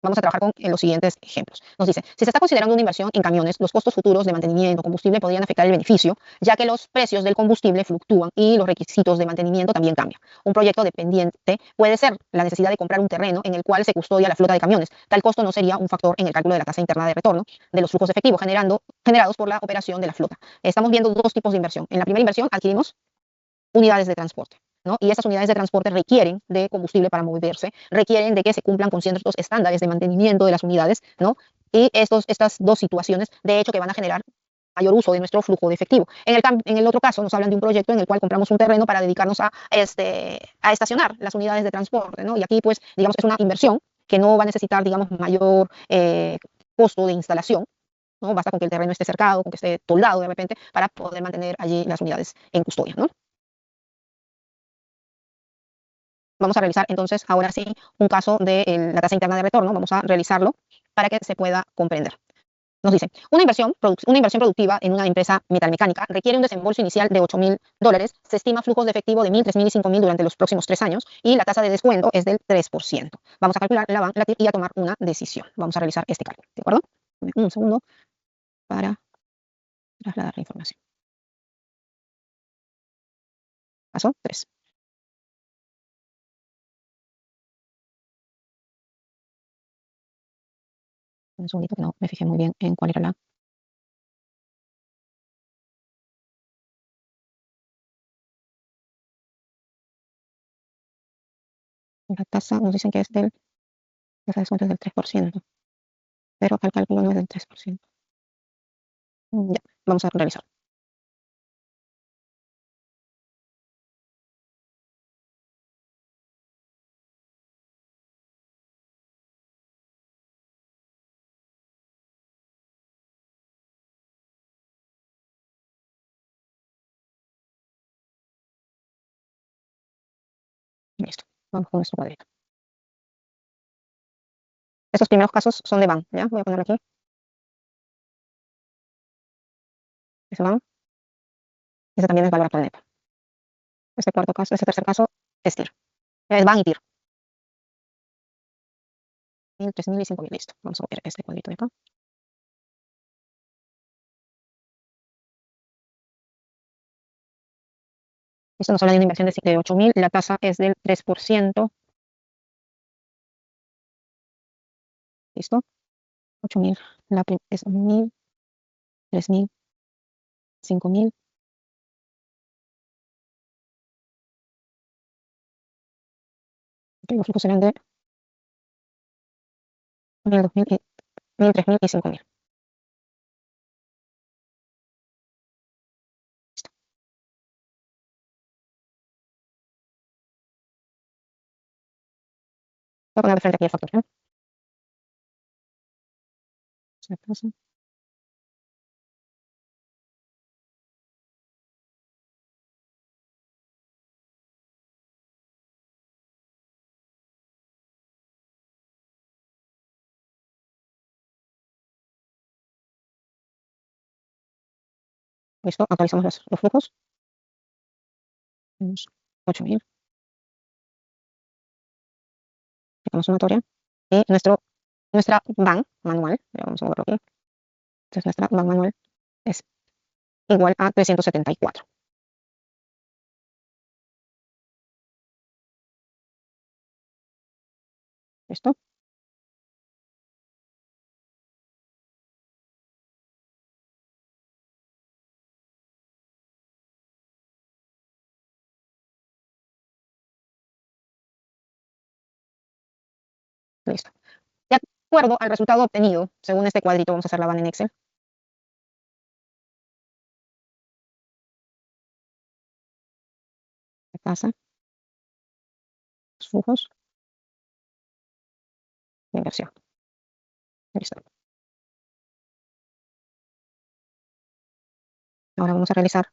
Vamos a trabajar con los siguientes ejemplos. Nos dice, si se está considerando una inversión en camiones, los costos futuros de mantenimiento, combustible podrían afectar el beneficio, ya que los precios del combustible fluctúan y los requisitos de mantenimiento también cambian. Un proyecto dependiente puede ser la necesidad de comprar un terreno en el cual se custodia la flota de camiones. Tal costo no sería un factor en el cálculo de la tasa interna de retorno de los flujos de efectivo generados por la operación de la flota. Estamos viendo dos tipos de inversión. En la primera inversión adquirimos unidades de transporte, ¿no? Y estas unidades de transporte requieren de combustible para moverse, requieren de que se cumplan con ciertos estándares de mantenimiento de las unidades, ¿no? Y estas dos situaciones, de hecho, que van a generar mayor uso de nuestro flujo de efectivo. En el otro caso, nos hablan de un proyecto en el cual compramos un terreno para dedicarnos a estacionar las unidades de transporte, ¿no? Y aquí, pues, digamos, es una inversión que no va a necesitar, digamos, mayor costo de instalación, ¿no? Basta con que el terreno esté cercado, con que esté toldado de repente, para poder mantener allí las unidades en custodia, ¿no? Vamos a realizar entonces, ahora sí, un caso de la tasa interna de retorno. Vamos a realizarlo para que se pueda comprender. Nos dice, una inversión productiva en una empresa metalmecánica requiere un desembolso inicial de $8.000. Se estima flujos de efectivo de 1.000, 3.000 y 5.000 durante los próximos 3 años y la tasa de descuento es del 3%. Vamos a calcular la TIR y a tomar una decisión. Vamos a realizar este cálculo, ¿de acuerdo? Un segundo para trasladar la información. Paso 3. Un segundito que no me fijé muy bien en cuál era la tasa. Nos dicen que es la tasa de descuento es del 3%, pero acá el cálculo no es del 3%. Ya, vamos a revisar. Listo, vamos con nuestro cuadrito. Estos primeros casos son de van, ¿ya? Voy a ponerlo aquí. Ese van. Ese también es valor actual neto. Este cuarto caso, este tercer caso es TIR. Es van y TIR. 1.000, 3.000 y 5.000. Listo. Vamos a copiar este cuadrito de acá. Esto nos habla de una inversión de 8.000. La tasa es del 3%. Listo. 8.000. Es 1.000, 3.000, 5.000. Los flujos serán de 1.000, 2.000, 1.000, 3.000 y 5.000. Voy a poner de frente aquí el factor, ¿eh? Se pasa. Listo, actualizamos los flujos. Tenemos 8.000. Aplicamos sumatoria. Y nuestra van manual, vamos a moverlo aquí. Entonces nuestra van manual es igual a 374. ¿Listo? Listo. De acuerdo al resultado obtenido, según este cuadrito, vamos a hacer la van en Excel. ¿Qué pasa? Los flujos de inversión. Listo. Ahora vamos a realizar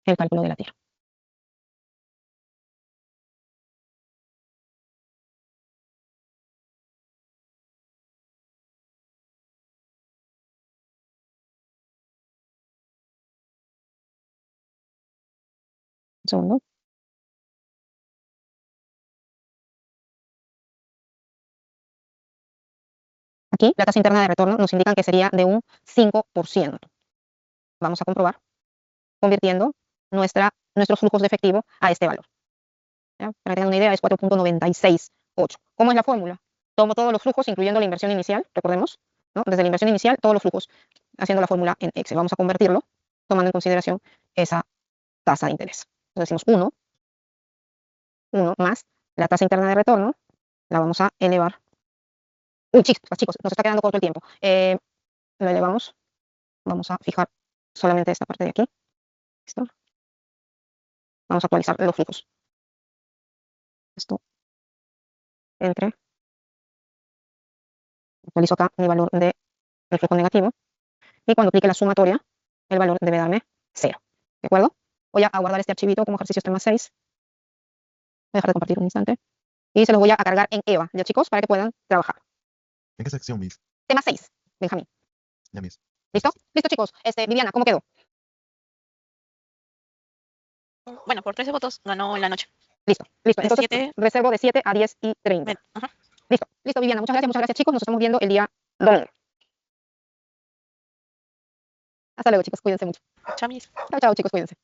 el cálculo de la TIR. Un segundo. Aquí la tasa interna de retorno nos indican que sería de un 5%. Vamos a comprobar convirtiendo nuestros flujos de efectivo a este valor. ¿Ya? Para que tengan una idea, es 4.968. ¿Cómo es la fórmula? Tomo todos los flujos, incluyendo la inversión inicial, recordemos, ¿no? Desde la inversión inicial, todos los flujos, haciendo la fórmula en Excel. Vamos a convertirlo, tomando en consideración esa tasa de interés. Entonces decimos 1 más la tasa interna de retorno, la vamos a elevar. Uy, chicos, nos está quedando corto el tiempo. Lo elevamos. Vamos a fijar solamente esta parte de aquí. ¿Listo? Vamos a actualizar los flujos. Esto. Entre. Actualizo acá mi valor del flujo negativo. Y cuando aplique la sumatoria, el valor debe darme 0. ¿De acuerdo? Voy a guardar este archivito como ejercicio tema 6. Voy a dejar de compartir un instante. Y se los voy a cargar en EVA, ya chicos, para que puedan trabajar. ¿En qué sección, Miss? Tema 6, Benjamín. Ya, Miss. ¿Listo? Listo, chicos. Viviana, ¿cómo quedó? Bueno, por 13 votos ganó la noche. Listo. De Entonces, 7. reservo de 7 a 10 y 30. Ajá. Listo, Viviana. Muchas gracias, chicos. Nos estamos viendo el día domingo. Hasta luego, chicos. Cuídense mucho. Chamis. Chao, chicos. Cuídense.